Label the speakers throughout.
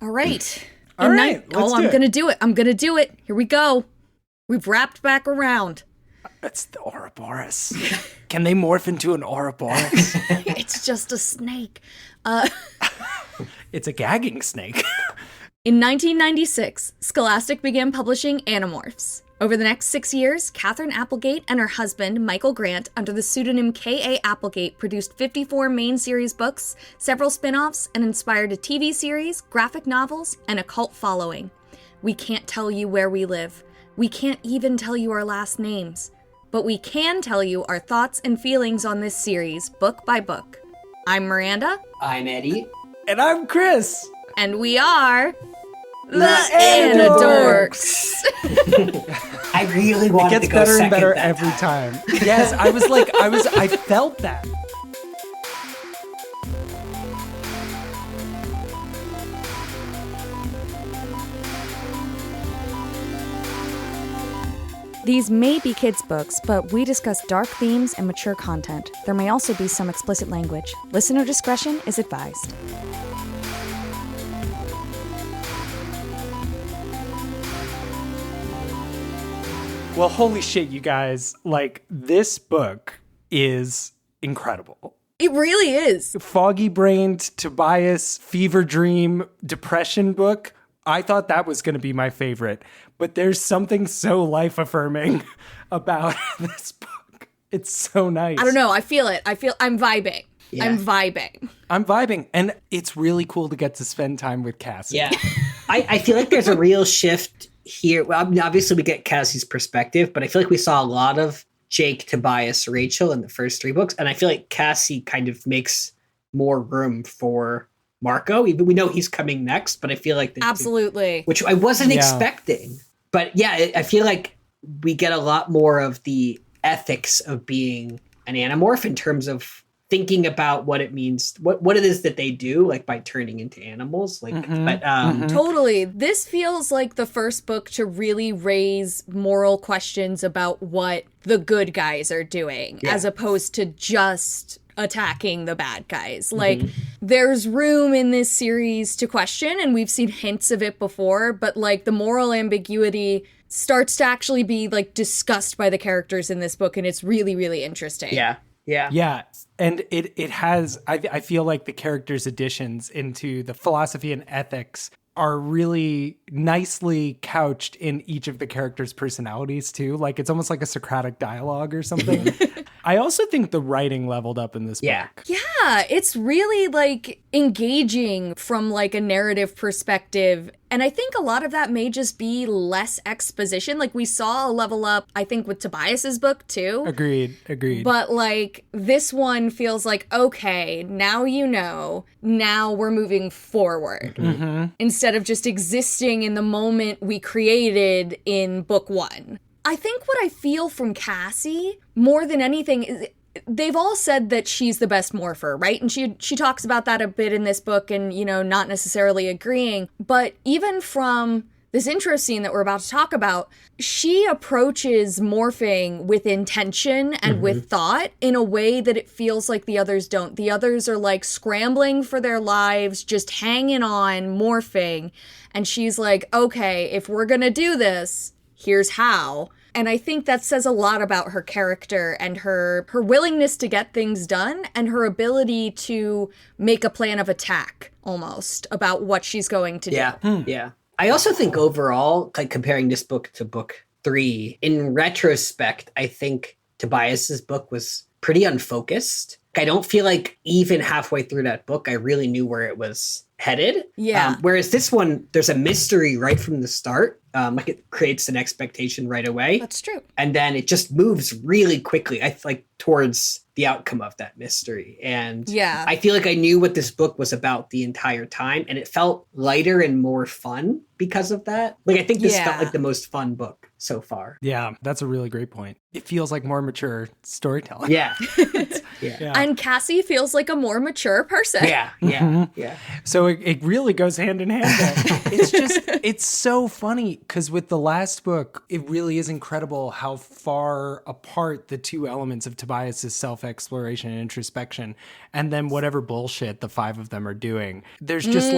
Speaker 1: All right.
Speaker 2: All right, let's do
Speaker 1: I'm
Speaker 2: it.
Speaker 1: going to do it. I'm going to do it. Here we go. We've wrapped back around.
Speaker 2: It's the Ouroboros. Can they morph into an Ouroboros?
Speaker 1: It's just a snake.
Speaker 2: It's a gagging snake.
Speaker 1: In 1996, Scholastic began publishing Animorphs. Over the next 6 years, Catherine Applegate and her husband, Michael Grant, under the pseudonym K.A. Applegate, produced 54 main series books, several spin-offs, and inspired a TV series, graphic novels, and a cult following. We can't tell you where we live. We can't even tell you our last names. But we can tell you our thoughts and feelings on this series, book by book. I'm Miranda.
Speaker 3: I'm Eddie.
Speaker 2: And I'm Chris.
Speaker 1: And we are...
Speaker 2: The Anidorks.
Speaker 3: I really wanted to go
Speaker 2: better
Speaker 3: second
Speaker 2: and better
Speaker 3: that
Speaker 2: every time. Yes, I felt that.
Speaker 4: These may be kids' books, but we discuss dark themes and mature content. There may also be some explicit language. Listener discretion is advised.
Speaker 2: Well, holy shit, you guys. Like, this book is incredible.
Speaker 1: It really is.
Speaker 2: Foggy-brained, Tobias, fever dream, depression book. I thought that was going to be my favorite. But there's something so life-affirming about this book. It's so nice.
Speaker 1: I don't know. I feel it. I'm vibing.
Speaker 3: Yeah.
Speaker 2: I'm vibing. And it's really cool to get to spend time with Cassie.
Speaker 3: Yeah. I feel like there's a real shift here. Well, obviously we get Cassie's perspective, but I feel like we saw a lot of Jake, Tobias, Rachel in the first 3 books. And I feel like Cassie kind of makes more room for Marco. Even we know he's coming next, but I feel like
Speaker 1: Absolutely.
Speaker 3: which I wasn't expecting. But yeah, I feel like we get a lot more of the ethics of being an Animorph in terms of thinking about what it means, what it is that they do, like by turning into animals. Like,
Speaker 1: Totally. This feels like the first book to really raise moral questions about what the good guys are doing, as opposed to just attacking the bad guys. Like, there's room in this series to question, and we've seen hints of it before, but like the moral ambiguity starts to actually be like discussed by the characters in this book, and it's really, really interesting.
Speaker 2: Yeah. And it has, I feel like the characters' additions into the philosophy and ethics are really nicely couched in each of the characters' personalities too. Like, it's almost like a Socratic dialogue or something. I also think the writing leveled up in this book.
Speaker 1: Yeah, it's really like engaging from like a narrative perspective. And I think a lot of that may just be less exposition. Like, we saw a level up, I think, with Tobias's book too.
Speaker 2: Agreed.
Speaker 1: But like, this one feels like, okay, now you know, now we're moving forward. Instead of just existing in the moment we created in book 1. I think what I feel from Cassie, more than anything, is they've all said that she's the best morpher, right? And she talks about that a bit in this book and, you know, not necessarily agreeing. But even from this intro scene that we're about to talk about, she approaches morphing with intention and with thought in a way that it feels like the others don't. The others are like scrambling for their lives, just hanging on, morphing. And she's like, okay, if we're gonna do this, here's how. And I think that says a lot about her character and her willingness to get things done and her ability to make a plan of attack, almost, about what she's going to do.
Speaker 3: Yeah. I also think overall, like comparing this book to book 3, in retrospect, I think Tobias's book was pretty unfocused. I don't feel like even halfway through that book, I really knew where it was headed.
Speaker 1: Yeah.
Speaker 3: Whereas this one, there's a mystery right from the start. Like it creates an expectation right away.
Speaker 1: That's true.
Speaker 3: And then it just moves really quickly, towards the outcome of that mystery. And I feel like I knew what this book was about the entire time. And it felt lighter and more fun because of that. Like, I think this
Speaker 1: Yeah.
Speaker 3: felt like the most fun book so far.
Speaker 2: Yeah, that's a really great point. It feels like more mature storytelling.
Speaker 3: Yeah.
Speaker 2: Yeah.
Speaker 1: And Cassie feels like a more mature person.
Speaker 3: Yeah. Yeah.
Speaker 2: So it really goes hand in hand there. It's so funny because with the last book, it really is incredible how far apart the two elements of Tobias's self-exploration and introspection and then whatever bullshit the five of them are doing. There's just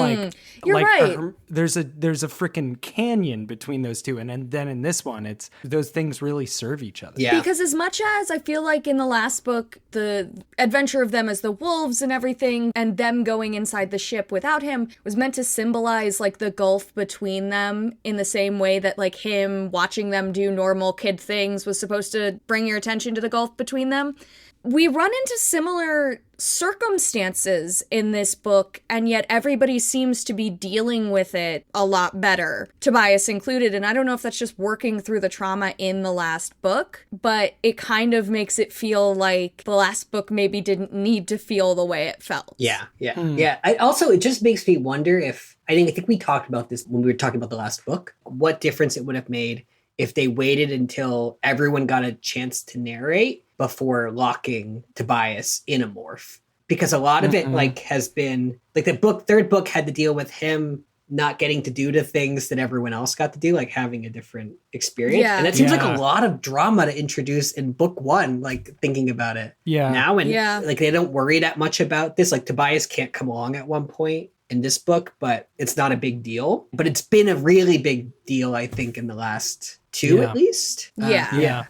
Speaker 1: you're right.
Speaker 2: there's a freaking canyon between those two. And then in this one, it's those things really serve each other.
Speaker 3: Yeah.
Speaker 1: Because as much as I feel like in the last book, the adventure of them as the wolves and everything, and them going inside the ship without him was meant to symbolize like the gulf between them in the same way that like him watching them do normal kid things was supposed to bring your attention to the gulf between them. We run into similar circumstances in this book, and yet everybody seems to be dealing with it a lot better, Tobias included. And I don't know if that's just working through the trauma in the last book, but it kind of makes it feel like the last book maybe didn't need to feel the way it felt.
Speaker 3: Yeah. It just makes me wonder if, I think we talked about this when we were talking about the last book, what difference it would have made if they waited until everyone got a chance to narrate before locking Tobias in a morph. Because a lot of it has been like the third book had to deal with him not getting to do the things that everyone else got to do, like having a different experience.
Speaker 1: Yeah.
Speaker 3: And that seems like a lot of drama to introduce in book one, like thinking about it now. And like they don't worry that much about this. Like Tobias can't come along at one point in this book, but it's not a big deal. But it's been a really big deal, I think, in the last two at least. I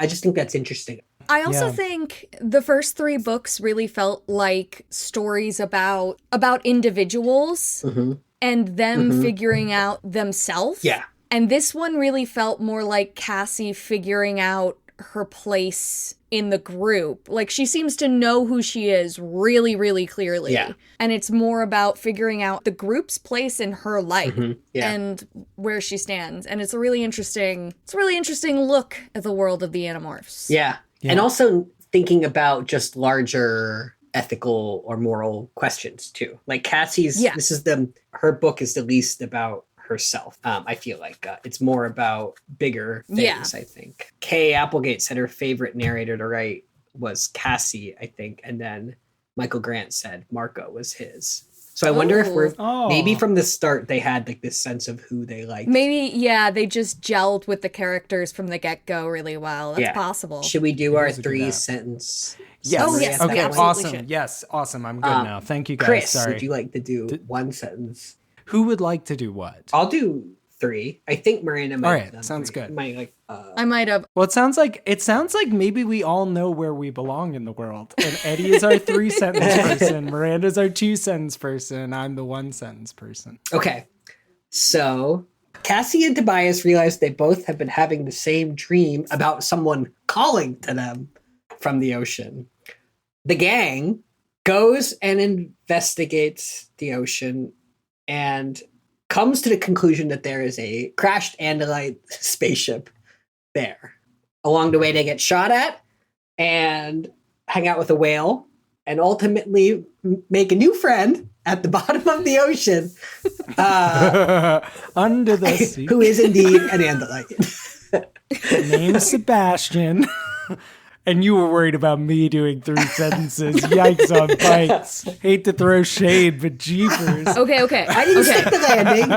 Speaker 3: just think that's interesting.
Speaker 1: I also think the first three books really felt like stories about individuals and them figuring out themselves.
Speaker 3: Yeah.
Speaker 1: And this one really felt more like Cassie figuring out her place in the group. Like she seems to know who she is really, really clearly.
Speaker 3: Yeah.
Speaker 1: And it's more about figuring out the group's place in her life and where she stands. And it's a really interesting look at the world of the Animorphs.
Speaker 3: Yeah. And also thinking about just larger ethical or moral questions too. Like Cassie's, her book is the least about herself. I feel like it's more about bigger things, I think. Kay Applegate said her favorite narrator to write was Cassie, I think. And then Michael Grant said Marco was his. So I wonder if maybe from the start they had like this sense of who they liked.
Speaker 1: Maybe, they just gelled with the characters from the get-go really well. That's possible.
Speaker 3: Should we do our 3-sentence?
Speaker 2: Yes.
Speaker 1: Oh, yes.
Speaker 2: Okay,
Speaker 1: we
Speaker 2: awesome.
Speaker 1: should.
Speaker 2: Yes, awesome. I'm good now. Thank you guys.
Speaker 3: Chris,
Speaker 2: Sorry.
Speaker 3: would you like to do one sentence?
Speaker 2: Who would like to do what?
Speaker 3: I'll do 3. I think Miranda might have done
Speaker 2: sounds
Speaker 3: 3.
Speaker 2: good.
Speaker 1: I might have.
Speaker 2: Well, it sounds like maybe we all know where we belong in the world. And Eddie is our 3-sentence person. Miranda's our 2-sentence person. I'm the 1-sentence person.
Speaker 3: Okay. So Cassie and Tobias realize they both have been having the same dream about someone calling to them from the ocean. The gang goes and investigates the ocean and comes to the conclusion that there is a crashed Andalite spaceship there. Along the way, they get shot at and hang out with a whale and ultimately make a new friend at the bottom of the ocean.
Speaker 2: Under the sea.
Speaker 3: Who is indeed an Andalite.
Speaker 2: Named Sebastian. And you were worried about me doing 3 sentences. Yikes on bites. Hate to throw shade, but jeepers.
Speaker 1: Okay.
Speaker 3: I didn't stick the landing.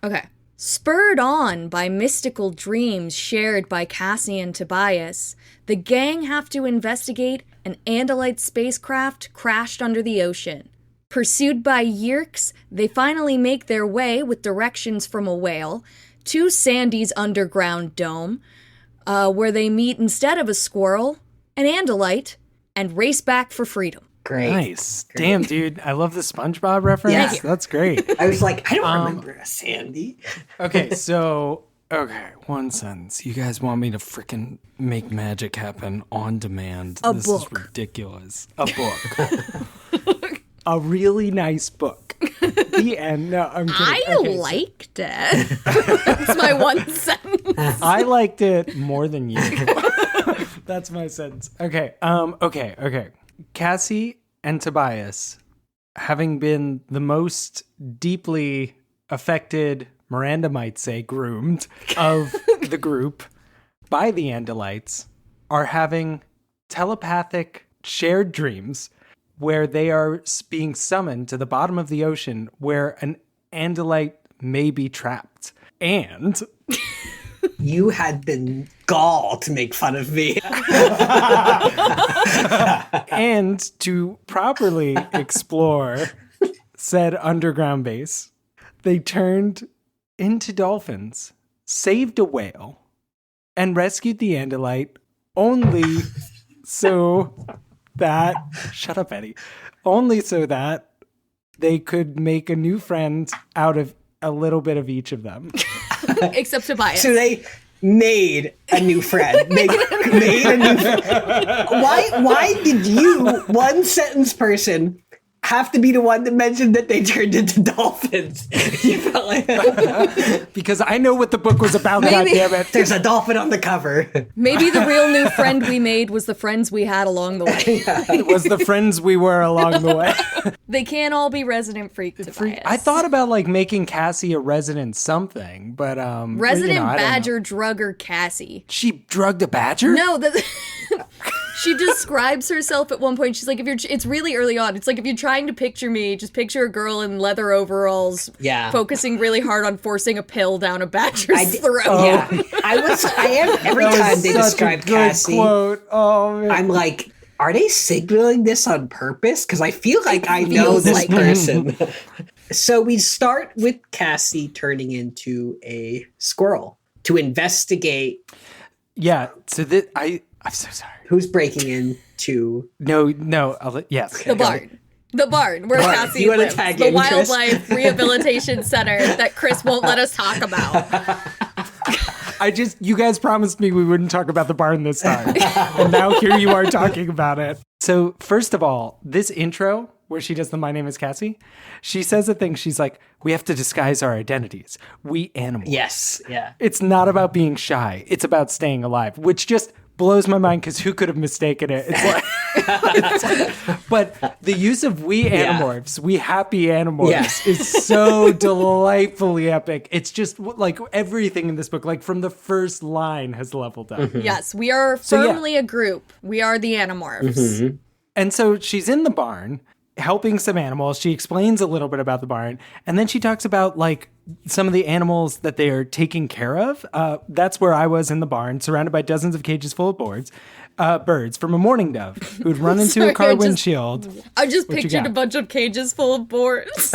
Speaker 1: Okay. Spurred on by mystical dreams shared by Cassie and Tobias, the gang have to investigate an Andalite spacecraft crashed under the ocean. Pursued by Yerks, they finally make their way, with directions from a whale, to Sandy's underground dome, where they meet, instead of a squirrel, an Andalite, and race back for freedom.
Speaker 3: Great.
Speaker 2: Nice.
Speaker 3: Great.
Speaker 2: Damn, dude. I love the SpongeBob reference.
Speaker 3: Yeah.
Speaker 2: That's great.
Speaker 3: I was like, I don't remember a Sandy.
Speaker 2: Okay, 1 sentence. You guys want me to freaking make magic happen on demand. This is ridiculous. A book. A really nice book. The end. No, I'm kidding.
Speaker 1: I liked it. That's my 1 sentence.
Speaker 2: I liked it more than you. That's my sentence. Okay. Okay. Cassie and Tobias having been the most deeply affected, Miranda might say, groomed of the group by the Andalites, are having telepathic shared dreams where they are being summoned to the bottom of the ocean where an Andalite may be trapped. And
Speaker 3: you had the gall to make fun of me.
Speaker 2: And to properly explore said underground base, they turned into dolphins, saved a whale, and rescued the Andalite only so that... Shut up, Eddie. Only so that they could make a new friend out of a little bit of each of them.
Speaker 1: Except Tobias.
Speaker 3: So they made a new friend. They made a new friend. Why did you, one sentence person, have to be the one that mentioned that they turned into dolphins? You felt like...
Speaker 2: Because I know what the book was about, goddammit.
Speaker 3: There's a dolphin on the cover.
Speaker 1: Maybe the real new friend we made was the friends we had along the way.
Speaker 2: It was the friends we were along the way.
Speaker 1: They can't all be resident freak Tobias.
Speaker 2: I thought about like making Cassie a resident something, but
Speaker 1: resident badger drugger Cassie.
Speaker 2: She drugged a badger?
Speaker 1: No, she describes herself at one point. She's like, it's really early on. It's like, if you're trying to picture me, just picture a girl in leather overalls, focusing really hard on forcing a pill down a badger's throat.
Speaker 3: Yeah, every time they describe Cassie,
Speaker 2: quote. Oh, man.
Speaker 3: I'm like, are they signaling this on purpose? Because I feel like I know this person. So we start with Cassie turning into a squirrel to investigate.
Speaker 2: Yeah, so I'm so sorry.
Speaker 3: Who's breaking into...
Speaker 2: No, yes.
Speaker 1: The barn where Cassie lives. The wildlife rehabilitation center that Chris won't let us talk about.
Speaker 2: You guys promised me we wouldn't talk about the barn this time. And now here you are talking about it. So first of all, this intro where she does the "My name is Cassie," she says a thing. She's like, we have to disguise our identities. We animals.
Speaker 3: Yes. Yeah.
Speaker 2: It's not about being shy. It's about staying alive, which just blows my mind because who could have mistaken it? It's like, but the use of "we Animorphs," we happy Animorphs, is so delightfully epic. It's just like everything in this book, like from the first line, has leveled up.
Speaker 3: Mm-hmm.
Speaker 1: Yes, we are firmly a group. We are the Animorphs.
Speaker 3: Mm-hmm.
Speaker 2: And so she's in the barn helping some animals. She explains a little bit about the barn, and then she talks about like some of the animals that they are taking care of. That's where I was in the barn, surrounded by dozens of cages full of birds from a mourning dove who'd run into a car windshield.
Speaker 1: I just pictured a bunch of cages full of boards.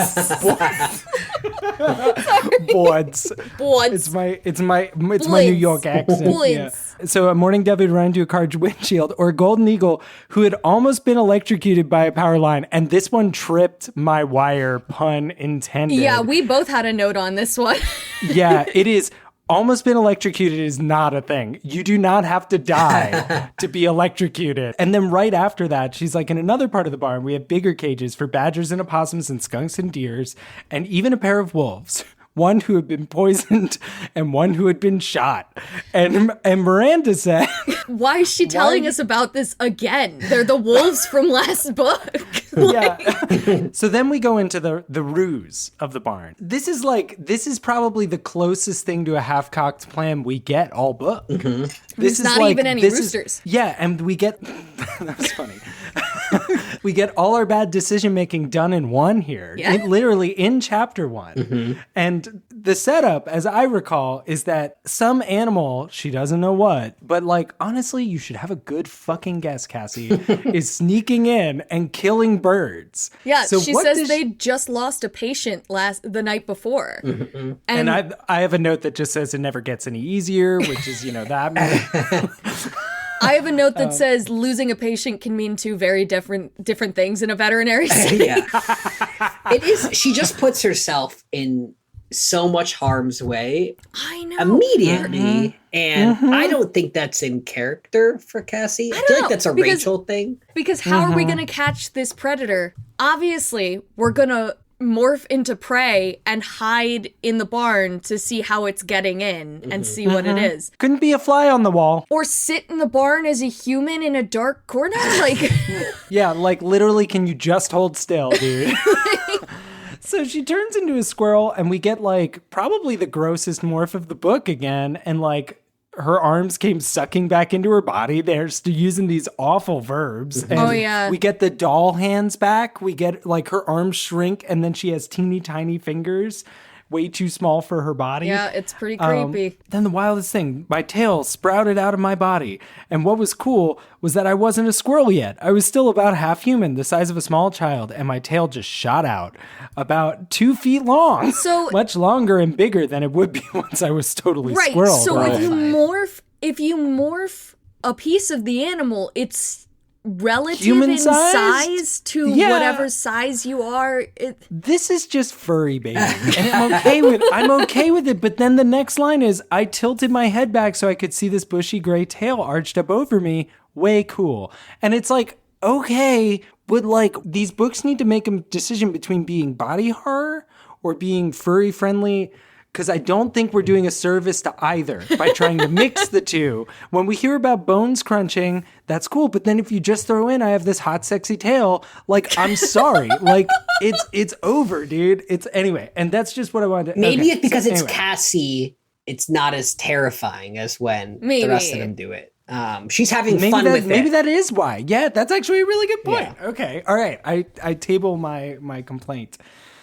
Speaker 2: Boards. It's my New York accent. Yeah. So a mourning dove would run into a car windshield, or a golden eagle who had almost been electrocuted by a power line, and this one tripped my wire, pun intended.
Speaker 1: Yeah, we both had a note on this one.
Speaker 2: Yeah, it is. Almost been electrocuted is not a thing. You do not have to die to be electrocuted. And then right after that, she's like, in another part of the barn, we have bigger cages for badgers and opossums and skunks and deers, and even a pair of wolves. One who had been poisoned and one who had been shot. And Miranda said...
Speaker 1: Why is she telling us about this again? They're the wolves from last book.
Speaker 2: Yeah. So then we go into the ruse of the barn. This is probably the closest thing to a half-cocked plan we get all book.
Speaker 3: Mm-hmm.
Speaker 1: There's not even any roosters.
Speaker 2: And we get... That was funny. We get all our bad decision-making done in one here.
Speaker 1: Yeah.
Speaker 2: Literally in chapter 1.
Speaker 3: Mm-hmm.
Speaker 2: And the setup, as I recall, is that some animal, she doesn't know what, but like, honestly, you should have a good fucking guess, Cassie, is sneaking in and killing birds.
Speaker 1: Yeah, so she says they just lost a patient the night before.
Speaker 2: Mm-hmm. And I have a note that just says it never gets any easier, which is, that.
Speaker 1: I have a note that says losing a patient can mean two very different things in a veterinary setting.
Speaker 3: Yeah. It is. She just puts herself in so much harm's way.
Speaker 1: I know.
Speaker 3: Immediately.
Speaker 2: Mm-hmm.
Speaker 3: And I don't think that's in character for Cassie. I feel like that's a Rachel thing.
Speaker 1: Because how are we going to catch this predator? Obviously, we're going to morph into prey and hide in the barn to see how it's getting in and see what it is.
Speaker 2: Couldn't be a fly on the wall.
Speaker 1: Or sit in the barn as a human in a dark corner. Like,
Speaker 2: Yeah, like literally, can you just hold still, dude? So she turns into a squirrel, and we get like probably the grossest morph of the book again, and like her arms came sucking back into her body. They're still using these awful verbs. And
Speaker 1: Oh, yeah.
Speaker 2: we get the doll hands back. We get like her arms shrink, and then she has teeny tiny fingers, way too small for her body.
Speaker 1: yeah, it's pretty creepy.
Speaker 2: Then the wildest thing, my tail sprouted out of my body. And what was cool was that I wasn't a squirrel yet. I was still about half human, the size of a small child, and my tail just shot out about 2 feet long.
Speaker 1: So-
Speaker 2: much longer and bigger than it would be once I was totally
Speaker 1: Right.
Speaker 2: squirrel.
Speaker 1: So
Speaker 2: Right.
Speaker 1: if you morph a piece of the animal, it's relative
Speaker 2: Human
Speaker 1: in
Speaker 2: sized?
Speaker 1: size to
Speaker 2: Yeah.
Speaker 1: whatever size you are.
Speaker 2: This is just furry baiting, and I'm okay with it. But then the next line is, I tilted my head back so I could see this bushy gray tail arched up over me. Way cool. And it's like, okay, but like these books need to make a decision between being body horror or being furry friendly. Because I don't think we're doing a service to either by trying to mix the two. When we hear about bones crunching, that's cool. But then if you just throw in, I have this hot, sexy tail, like, I'm sorry. Like, it's over, dude. It's anyway. And that's just what I wanted to.
Speaker 3: Maybe
Speaker 2: okay,
Speaker 3: it's because
Speaker 2: so
Speaker 3: it's
Speaker 2: anyway.
Speaker 3: Cassie, it's not as terrifying as when
Speaker 1: Maybe.
Speaker 3: the rest of them do it. She's having
Speaker 2: Maybe
Speaker 3: fun
Speaker 2: that,
Speaker 3: with
Speaker 2: maybe
Speaker 3: it.
Speaker 2: that is why. Yeah, that's actually a really good point.
Speaker 3: Yeah.
Speaker 2: Okay. All right. I table my complaint.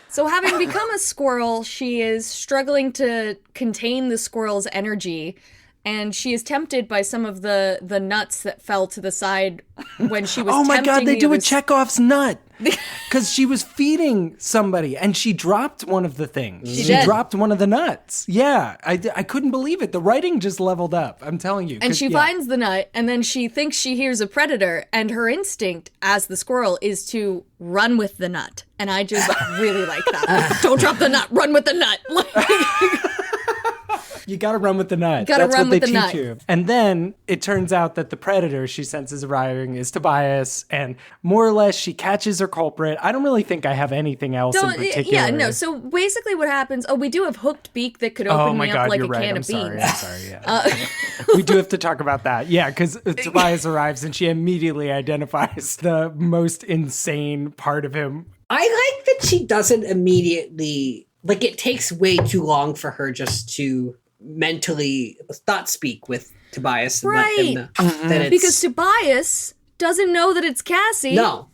Speaker 1: So having become a squirrel, she is struggling to contain the squirrel's energy, and she is tempted by some of the nuts that fell to the side when she was
Speaker 2: Oh my God, they
Speaker 1: tempting
Speaker 2: do a
Speaker 1: others.
Speaker 2: Chekhov's nut. Because she was feeding somebody and she dropped one of the things.
Speaker 1: She did.
Speaker 2: dropped one of the nuts. Yeah, I couldn't believe it. The writing just leveled up. I'm telling you.
Speaker 1: And
Speaker 2: 'Cause-
Speaker 1: she
Speaker 2: yeah.
Speaker 1: finds the nut, and then she thinks she hears a predator, and her instinct as the squirrel is to run with the nut. And I just really like that. Don't drop the nut, run with the nut.
Speaker 2: You gotta run with the nut.
Speaker 1: Gotta
Speaker 2: That's
Speaker 1: run
Speaker 2: what
Speaker 1: with
Speaker 2: they
Speaker 1: the
Speaker 2: teach
Speaker 1: nut.
Speaker 2: you. And then it turns out that the predator she senses arriving is Tobias, and more or less she catches her culprit. I don't really think I have anything else in particular.
Speaker 1: Yeah, no. So basically what happens, we do have hooked beak that could
Speaker 2: Oh
Speaker 1: open
Speaker 2: my
Speaker 1: me
Speaker 2: God,
Speaker 1: up like
Speaker 2: you're
Speaker 1: a
Speaker 2: right.
Speaker 1: can
Speaker 2: I'm
Speaker 1: of
Speaker 2: sorry.
Speaker 1: beans.
Speaker 2: I'm sorry. Yeah. We do have to talk about that. Yeah, because Tobias arrives and she immediately identifies the most insane part of him.
Speaker 3: I like that she doesn't immediately, like, it takes way too long for her just to mentally thought speak with Tobias.
Speaker 1: Right.
Speaker 3: That it's,
Speaker 1: Because Tobias doesn't know that it's Cassie.
Speaker 3: no.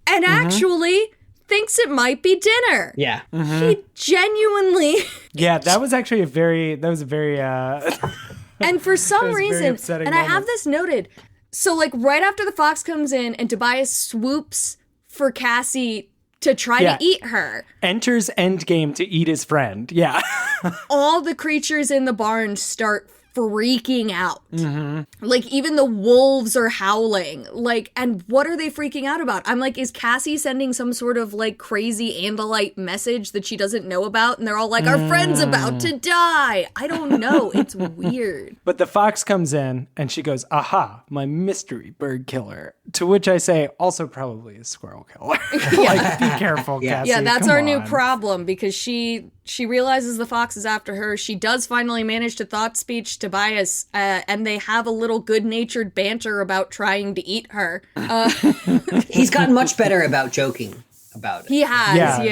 Speaker 1: And actually thinks it might be dinner.
Speaker 3: Yeah.
Speaker 1: He genuinely,
Speaker 2: Yeah, that was actually a very
Speaker 1: and for some
Speaker 2: That was a very
Speaker 1: reason,
Speaker 2: upsetting
Speaker 1: and I have
Speaker 2: moment.
Speaker 1: this noted. So like right after the fox comes in and Tobias swoops for Cassie to try
Speaker 2: Yeah.
Speaker 1: to eat her,
Speaker 2: enters Endgame to eat his friend. Yeah.
Speaker 1: all the creatures in the barn start freaking out. Like even the wolves are howling. Like, and what are they freaking out about? I'm like, is Cassie sending some sort of like crazy Andalite message that she doesn't know about? And they're all like, our friend's about to die. I don't know. It's weird.
Speaker 2: But the fox comes in and she goes, aha, my mystery bird killer. To which I say, also probably a squirrel killer. Like, be careful, Cassie.
Speaker 1: Yeah, that's
Speaker 2: come
Speaker 1: our new
Speaker 2: on.
Speaker 1: problem because she realizes the fox is after her. She does finally manage to thought speech Tobias, and they have a little good-natured banter about trying to eat her.
Speaker 3: He's gotten much better about joking about it.
Speaker 1: He has,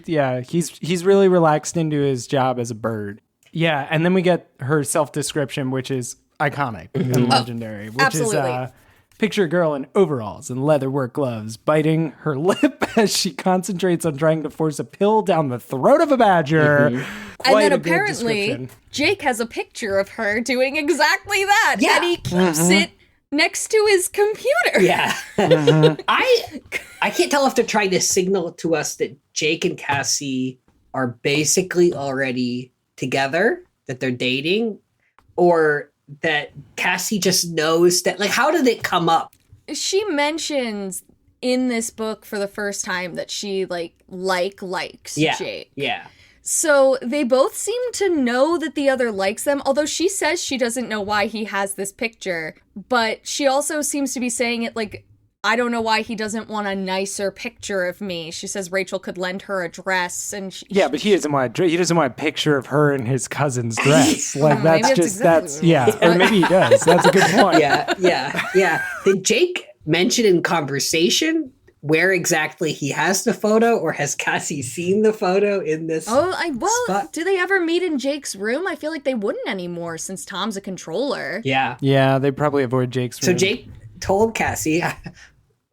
Speaker 1: yeah.
Speaker 2: He's really relaxed into his job as a bird. Yeah, and then we get her self-description, which is iconic and legendary, which
Speaker 1: absolutely.
Speaker 2: is picture a girl in overalls and leatherwork gloves biting her lip as she concentrates on trying to force a pill down the throat of a badger.
Speaker 1: And
Speaker 2: Quite
Speaker 1: then
Speaker 2: a good
Speaker 1: apparently
Speaker 2: description.
Speaker 1: Jake has a picture of her doing exactly that.
Speaker 3: Yeah.
Speaker 1: And he keeps it next to his computer.
Speaker 3: Yeah. I can't tell if they're trying to signal to us that Jake and Cassie are basically already together, that they're dating, or that Cassie just knows that, like, how did it come up?
Speaker 1: She mentions in this book for the first time that she likes
Speaker 3: Yeah.
Speaker 1: Jake.
Speaker 3: Yeah.
Speaker 1: So they both seem to know that the other likes them, although she says she doesn't know why he has this picture, but she also seems to be saying it like I don't know why he doesn't want a nicer picture of me. She says Rachel could lend her a dress, and
Speaker 2: but he doesn't want a picture of her in his cousin's dress. Like
Speaker 1: Or
Speaker 2: maybe he does. That's a good point.
Speaker 3: Yeah. Did Jake mention in conversation where exactly he has the photo, or has Cassie seen the photo in this spot?
Speaker 1: Do they ever meet in Jake's room? I feel like they wouldn't anymore since Tom's a controller.
Speaker 2: Yeah, they probably avoid Jake's room.
Speaker 3: So Jake told Cassie,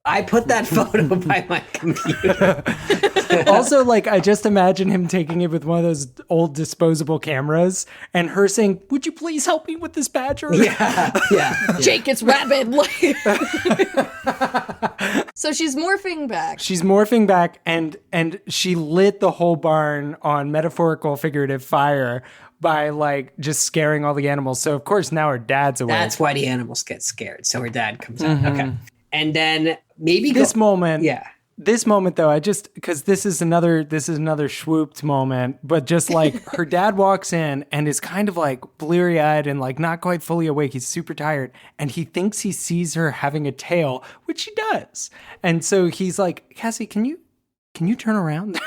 Speaker 3: I put that photo by my computer.
Speaker 2: Also, like, I just imagine him taking it with one of those old disposable cameras and her saying, "Would you please help me with this badger?"
Speaker 3: Yeah.
Speaker 1: Jake, it's rabid. So she's morphing back. And she lit the whole barn on metaphorical, figurative fire by, like, just scaring all the animals. So, of course, now her dad's awake.
Speaker 3: That's why the animals get scared. So her dad comes out. Okay. And then maybe
Speaker 2: this moment, though, because this is another swooped moment, but just like her dad walks in and is kind of like bleary eyed and like not quite fully awake. He's super tired and he thinks he sees her having a tail, which she does. And so he's like, "Cassie, can you turn around?"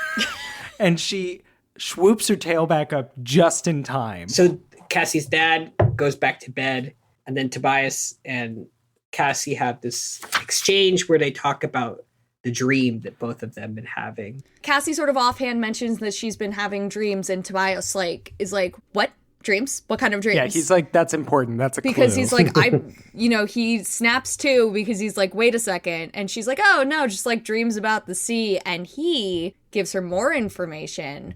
Speaker 2: And she swoops her tail back up just in time.
Speaker 3: So Cassie's dad goes back to bed, and then Tobias and Cassie have this exchange where they talk about the dream that both of them been having.
Speaker 1: Cassie sort of offhand mentions that she's been having dreams, and Tobias is like, "What dreams? What kind of dreams?"
Speaker 2: Yeah, he's like, "That's important. That's a
Speaker 1: because
Speaker 2: clue."
Speaker 1: He's like, he snaps too because he's like, "Wait a second," and she's like, "Oh no, just like dreams about the sea," and he gives her more information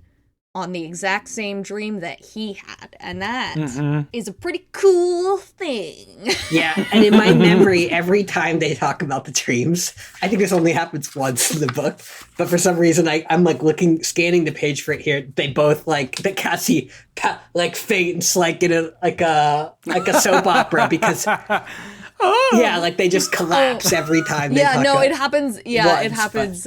Speaker 1: on the exact same dream that he had. And that is a pretty cool thing.
Speaker 3: Yeah, and in my memory, every time they talk about the dreams, I think this only happens once in the book, but for some reason, I'm like scanning the page for it here. They both like, the Cassie like faints like in a soap opera because... Yeah, like they just collapse every time they talk about
Speaker 1: it happens. Yeah, it happens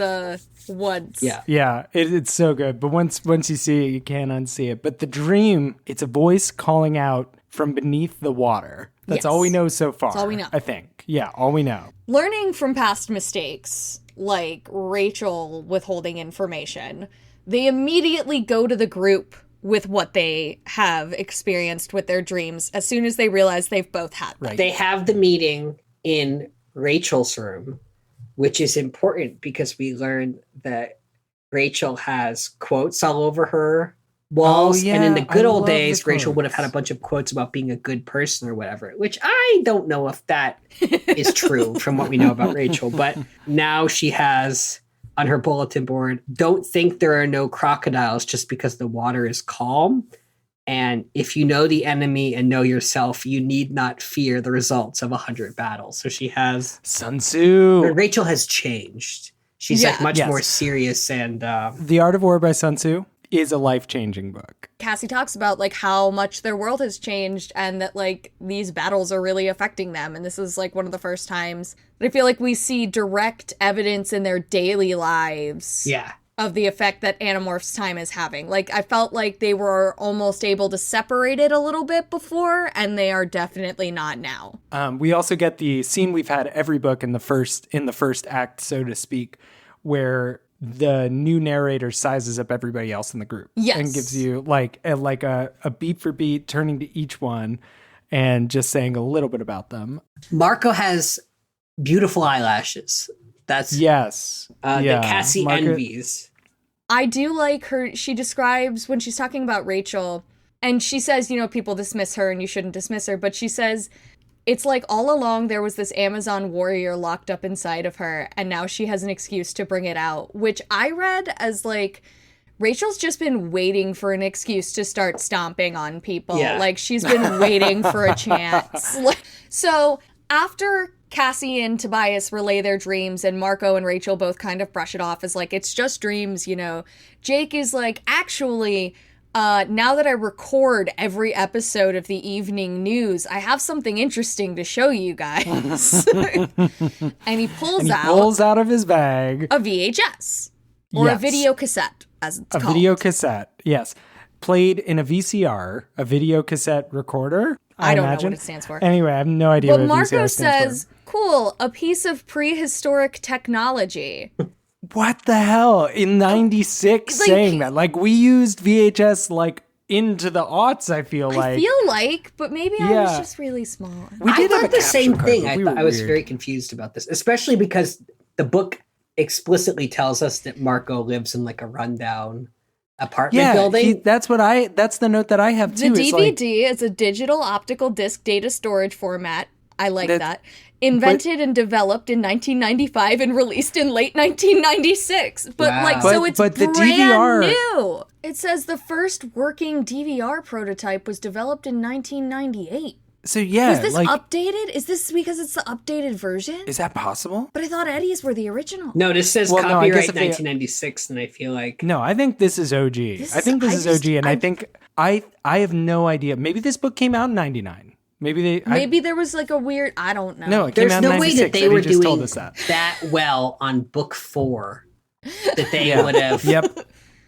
Speaker 1: once.
Speaker 2: Yeah, it's so good. But once you see it, you can't unsee it. But the dream, it's a voice calling out from beneath the water. That's all we know so far.
Speaker 1: That's all we know.
Speaker 2: I think. Yeah, all we know.
Speaker 1: Learning from past mistakes, like Rachel withholding information, they immediately go to the group with what they have experienced with their dreams as soon as they realize they've both had them.
Speaker 3: Right. They have the meeting in Rachel's room, which is important because we learn that Rachel has quotes all over her walls. And in the good old days, Rachel would have had a bunch of quotes about being a good person or whatever, which I don't know if that is true from what we know about Rachel. But now she has on her bulletin board, "Don't think there are no crocodiles just because the water is calm. And if you know the enemy and know yourself, you need not fear the results of 100 battles." So she has...
Speaker 2: Sun Tzu.
Speaker 3: Rachel has changed. She's like much more serious and...
Speaker 2: The Art of War by Sun Tzu is a life-changing book.
Speaker 1: Cassie talks about like how much their world has changed and that like these battles are really affecting them. And this is like one of the first times that I feel like we see direct evidence in their daily lives.
Speaker 3: Yeah.
Speaker 1: Of the effect that Animorphs' time is having. Like, I felt like they were almost able to separate it a little bit before, and they are definitely not now.
Speaker 2: We also get the scene we've had every book in the first act, so to speak, where the new narrator sizes up everybody else in the group.
Speaker 1: Yes.
Speaker 2: And gives you like a beat for beat, turning to each one and just saying a little bit about them.
Speaker 3: Marco has beautiful eyelashes. That's that Cassie envies.
Speaker 1: I do like her. She describes when she's talking about Rachel, and she says, people dismiss her and you shouldn't dismiss her. But she says, it's like all along there was this Amazon warrior locked up inside of her, and now she has an excuse to bring it out, which I read as like, Rachel's just been waiting for an excuse to start stomping on people.
Speaker 3: Yeah.
Speaker 1: Like, she's been waiting for a chance. So after Cassie and Tobias relay their dreams and Marco and Rachel both kind of brush it off as like, it's just dreams, Jake is like, actually, now that I record every episode of the evening news, I have something interesting to show you guys. And he pulls
Speaker 2: out of his bag
Speaker 1: a VHS or a video cassette, as it's called.
Speaker 2: A video cassette, yes. Played in a VCR, a video cassette recorder.
Speaker 1: I don't know
Speaker 2: imagine.
Speaker 1: what it stands for.
Speaker 2: Anyway, I have no idea
Speaker 1: But
Speaker 2: what
Speaker 1: Marco
Speaker 2: VCR stands
Speaker 1: says, cool, a piece of prehistoric technology.
Speaker 2: for. What the hell? In 96
Speaker 1: Like-
Speaker 2: saying that. Like, we used VHS, like, into the aughts, I feel like.
Speaker 1: I feel like, but maybe I was
Speaker 2: Yeah.
Speaker 1: just really small.
Speaker 2: We
Speaker 3: I
Speaker 2: did have
Speaker 3: thought
Speaker 2: a
Speaker 3: the
Speaker 2: capture
Speaker 3: same
Speaker 2: card,
Speaker 3: thing.
Speaker 2: but
Speaker 3: I
Speaker 2: we
Speaker 3: thought
Speaker 2: were
Speaker 3: I was
Speaker 2: weird.
Speaker 3: very confused about this, especially because the book explicitly tells us that Marco lives in like a rundown apartment building.
Speaker 2: that's the note that I have
Speaker 1: The
Speaker 2: too. is like,
Speaker 1: DVD is a digital optical disc data storage format. I like
Speaker 2: That-
Speaker 1: that. Invented and developed in 1995 and released in late 1996. But
Speaker 3: Wow.
Speaker 1: like, so it's
Speaker 2: But the
Speaker 1: brand
Speaker 2: DVR
Speaker 1: new. It says the first working DVR prototype was developed in 1998.
Speaker 2: so yeah,
Speaker 1: Was this
Speaker 2: like,
Speaker 1: updated? Is this because it's the updated version?
Speaker 2: is that possible?
Speaker 1: But I thought Eddie's were the original.
Speaker 3: No, this says
Speaker 2: Well, no, I guess
Speaker 3: copyright
Speaker 2: if they-
Speaker 3: 1996, and I feel like
Speaker 2: No, I think this is OG. I think this is OG, and I think I have no idea. Maybe this book came out in 99. Maybe
Speaker 1: there was like a weird, I don't know.
Speaker 2: No, it came
Speaker 3: there's
Speaker 2: out in
Speaker 3: no way
Speaker 2: 96.
Speaker 3: that they
Speaker 2: Eddie
Speaker 3: were
Speaker 2: just told
Speaker 3: doing
Speaker 2: us that.
Speaker 3: that well on book 4 that they
Speaker 2: Yeah.
Speaker 3: would have
Speaker 2: Yep.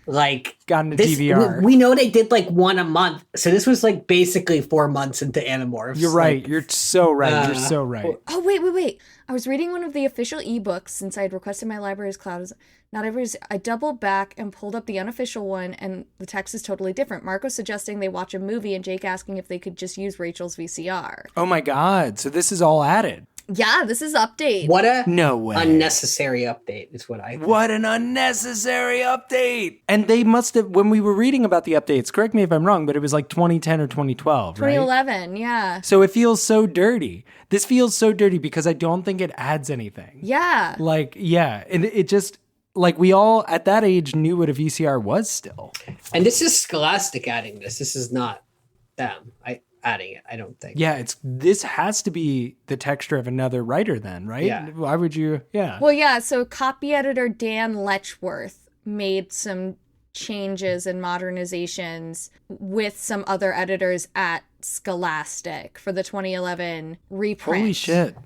Speaker 3: like
Speaker 2: Gotten a
Speaker 3: this,
Speaker 2: DVR.
Speaker 3: we know they did like one a month, so this was like basically 4 months into Animorphs.
Speaker 2: You're right.
Speaker 3: Like,
Speaker 2: You're so right. You're so right.
Speaker 1: Oh, wait. I was reading one of the official ebooks since I had requested my library's cloud. Not every. I doubled back and pulled up the unofficial one, and the text is totally different. Marco suggesting they watch a movie, and Jake asking if they could just use Rachel's VCR.
Speaker 2: Oh my God. So this is all added.
Speaker 1: Yeah, this is update.
Speaker 3: what a
Speaker 2: No way.
Speaker 3: unnecessary update is what I think.
Speaker 2: What an unnecessary update. And they must have, when we were reading about the updates, correct me if I'm wrong, but it was like 2010 or 2012, right?
Speaker 1: 2011, yeah.
Speaker 2: So it feels so dirty. This feels so dirty because I don't think it adds anything.
Speaker 1: Yeah.
Speaker 2: Like, yeah. And it just, like, we all at that age knew what a VCR was still.
Speaker 3: And this is Scholastic adding this. This is not them adding it, I don't think.
Speaker 2: Yeah, this has to be the texture of another writer then, right?
Speaker 3: Yeah.
Speaker 2: Why would you? Yeah.
Speaker 1: Well, yeah, so copy editor Dan Letchworth made some changes and modernizations with some other editors at Scholastic for the 2011 reprint.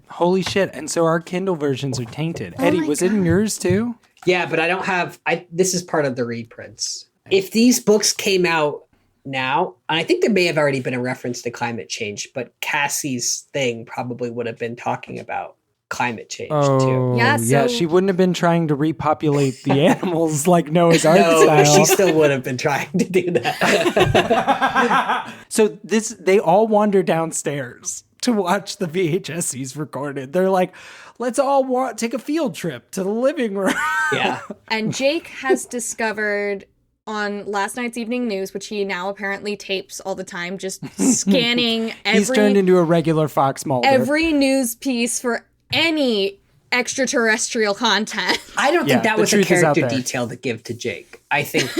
Speaker 2: Holy shit. And so our Kindle versions are tainted. Eddie,
Speaker 1: my
Speaker 2: was it in yours too?
Speaker 3: Yeah, but I don't have this is part of the reprints. If these books came out now, and I think there may have already been a reference to climate change, but Cassie's thing probably would have been talking about climate change too.
Speaker 1: Yeah, so-
Speaker 2: she wouldn't have been trying to repopulate the animals like Noah's Ark
Speaker 3: No,
Speaker 2: style.
Speaker 3: she still would have been trying to do that.
Speaker 2: So they all wander downstairs to watch the VHSs recorded. They're like, let's all take a field trip to the living room.
Speaker 3: Yeah.
Speaker 1: And Jake has discovered on last night's evening news, which he now apparently tapes all the time, just scanning
Speaker 2: He's turned into a regular Fox Mulder.
Speaker 1: every news piece for any extraterrestrial content.
Speaker 3: I don't
Speaker 2: Yeah,
Speaker 3: think that
Speaker 2: the
Speaker 3: was a
Speaker 2: truth is out
Speaker 3: character
Speaker 2: there.
Speaker 3: detail to give to Jake. I think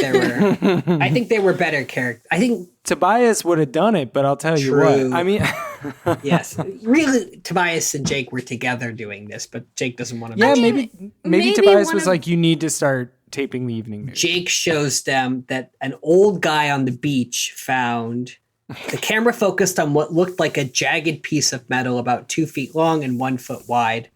Speaker 3: they were better characters. I think
Speaker 2: Tobias would have done it, but I'll tell you
Speaker 3: True.
Speaker 2: what. I mean,
Speaker 3: yes. Really Tobias and Jake were together doing this, but Jake doesn't want to
Speaker 2: yeah,
Speaker 3: mention
Speaker 2: maybe
Speaker 1: maybe
Speaker 2: Tobias
Speaker 1: one
Speaker 2: was
Speaker 1: of-
Speaker 2: like, you need to start taping the evening news.
Speaker 3: Jake shows them that an old guy on the beach found the camera focused on what looked like a jagged piece of metal about 2 feet long and 1 foot wide.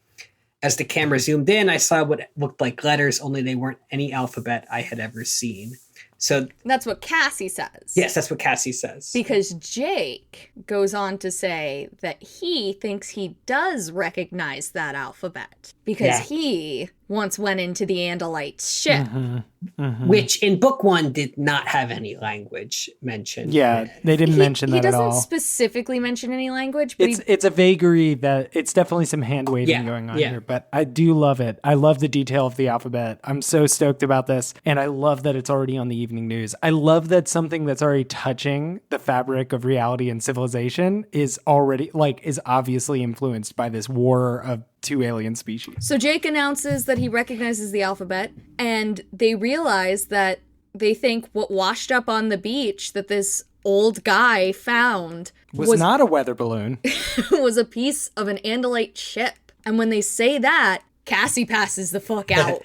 Speaker 3: As the camera zoomed in, I saw what looked like letters, only they weren't any alphabet I had ever seen. So,
Speaker 1: That's what Cassie says.
Speaker 3: yes, that's what Cassie says.
Speaker 1: Because Jake goes on to say that he thinks he does recognize that alphabet because
Speaker 3: Yeah.
Speaker 1: he once went into the Andalite ship.
Speaker 3: Which in book 1 did not have any language mentioned.
Speaker 2: Yeah, they didn't mention
Speaker 1: He
Speaker 2: that at
Speaker 1: doesn't
Speaker 2: all.
Speaker 1: specifically mention any language, but
Speaker 2: It's a vagary that it's definitely some hand waving
Speaker 3: Yeah,
Speaker 2: going on
Speaker 3: yeah.
Speaker 2: here, but I do love it. I love the detail of the alphabet. I'm so stoked about this, and I love that it's already on the evening news. I love that something that's already touching the fabric of reality and civilization is obviously influenced by this war of two alien species.
Speaker 1: So Jake announces that he recognizes the alphabet, and they realize that they think what washed up on the beach that this old guy found
Speaker 2: Was not a weather balloon.
Speaker 1: was a piece of an Andalite ship. And when they say that, Cassie passes the fuck out.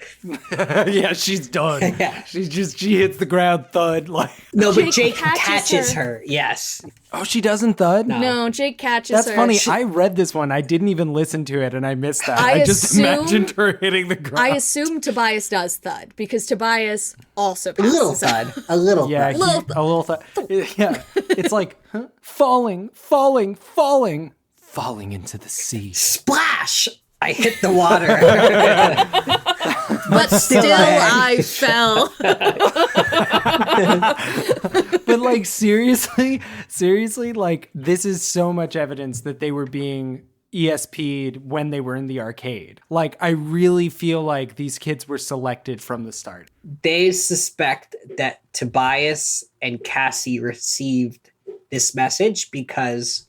Speaker 2: Yeah, she's done.
Speaker 3: Yeah.
Speaker 2: She hits the ground, thud. Like,
Speaker 3: No, but
Speaker 1: Jake
Speaker 3: Jake
Speaker 1: catches
Speaker 3: catches
Speaker 1: her.
Speaker 3: her. Yes.
Speaker 2: oh, she doesn't thud.
Speaker 1: No, Jake catches
Speaker 2: That's
Speaker 1: her.
Speaker 2: funny. I read this one. I didn't even listen to it, and I missed that.
Speaker 1: I
Speaker 2: I just
Speaker 1: assumed-
Speaker 2: imagined her hitting the ground.
Speaker 1: I assume Tobias does thud because Tobias also
Speaker 3: A little
Speaker 1: passes out.
Speaker 3: thud. A little
Speaker 2: Yeah,
Speaker 3: thud.
Speaker 1: Little
Speaker 2: a little thud. Yeah, It's like falling into the sea.
Speaker 3: Splash! I hit the water.
Speaker 1: But still I fell.
Speaker 2: But like seriously, like this is so much evidence that they were being ESP'd when they were in the arcade. Like I really feel like these kids were selected from the start.
Speaker 3: They suspect that Tobias and Cassie received this message because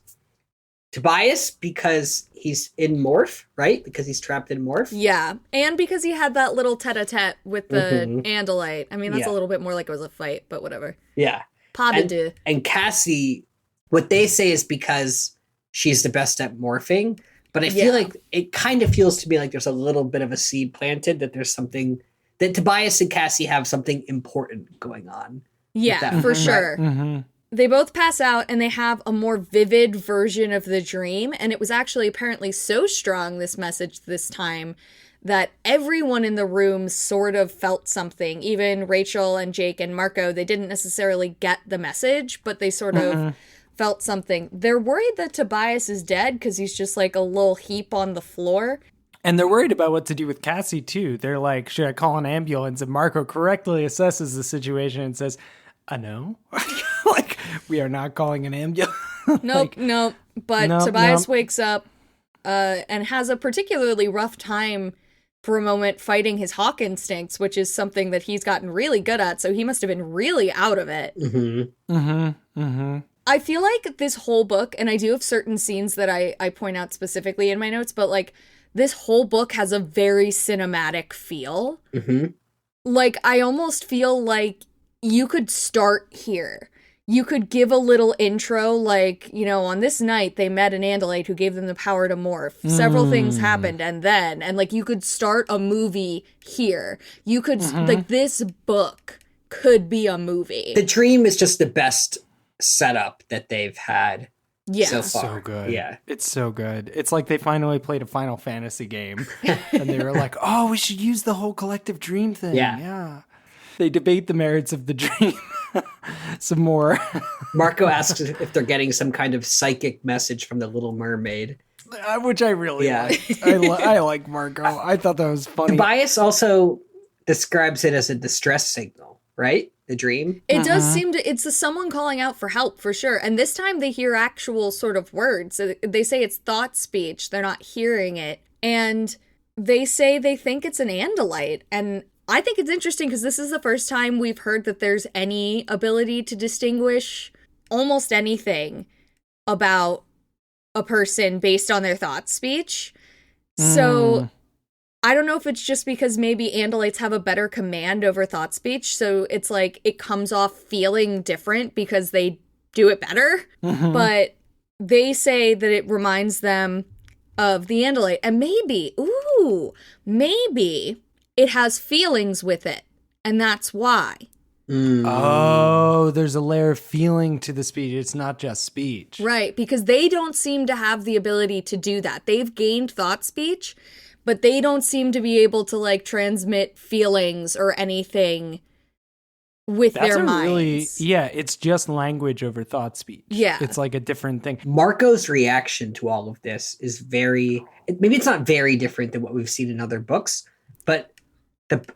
Speaker 3: he's in Morph, right? Because he's trapped in Morph.
Speaker 1: Yeah, and because he had that little tete-a-tete with the Andalite. I mean, that's a little bit more like it was a fight, but whatever.
Speaker 3: Yeah.
Speaker 1: Pas de deux.
Speaker 3: And Cassie, what they say is because she's the best at morphing, but I feel like it kind of feels to me like there's a little bit of a seed planted that there's something, that Tobias and Cassie have something important going on.
Speaker 1: Yeah, for sure.
Speaker 2: Mm-hmm.
Speaker 1: They both pass out and they have a more vivid version of the dream. And it was actually apparently so strong, this message this time, that everyone in the room sort of felt something. Even Rachel and Jake and Marco, they didn't necessarily get the message, but they sort of felt something. They're worried that Tobias is dead because he's just like a little heap on the floor.
Speaker 2: And they're worried about what to do with Cassie, too. They're like, should I call an ambulance? And Marco correctly assesses the situation and says, no. Like, we are not calling an ambulance.
Speaker 1: Nope. But Tobias wakes up and has a particularly rough time for a moment fighting his hawk instincts, which is something that he's gotten really good at. So he must have been really out of it. I feel like this whole book, and I do have certain scenes that I point out specifically in my notes, but like this whole book has a very cinematic feel. Like I almost feel like you could start here. You could give a little intro, like, you know, on this night they met an Andalite who gave them the power to morph. Several things happened, and like you could start a movie here. You could like this book could be a movie.
Speaker 3: The dream is just the best setup that they've had so far.
Speaker 2: So good.
Speaker 3: Yeah.
Speaker 2: It's so good. It's like they finally played a Final Fantasy game and they were like, oh, we should use the whole collective dream thing. Yeah. They debate the merits of the dream some more.
Speaker 3: Marco asks if they're getting some kind of psychic message from the Little Mermaid.
Speaker 2: Which I really liked. I like Marco. I thought that was funny.
Speaker 3: Tobias also describes it as a distress signal, right? The dream.
Speaker 1: It does seem to, it's someone calling out for help for sure. And this time they hear actual sort of words. So they say it's thought speech. They're not hearing it. And they say they think it's an Andalite. And I think it's interesting because this is the first time we've heard that there's any ability to distinguish almost anything about a person based on their thought speech. So I don't know if it's just because maybe Andalites have a better command over thought speech. So it's like it comes off feeling different because they do it better. But they say that it reminds them of the Andalite. And maybe it has feelings with it, and that's why.
Speaker 2: Oh, there's a layer of feeling to the speech. It's not just speech.
Speaker 1: Right, because they don't seem to have the ability to do that. They've gained thought speech, but they don't seem to be able to, like, transmit feelings or anything with their minds.
Speaker 2: It's just language over thought speech.
Speaker 1: Yeah.
Speaker 2: It's like a different thing.
Speaker 3: Marco's reaction to all of this is maybe it's not very different than what we've seen in other books, but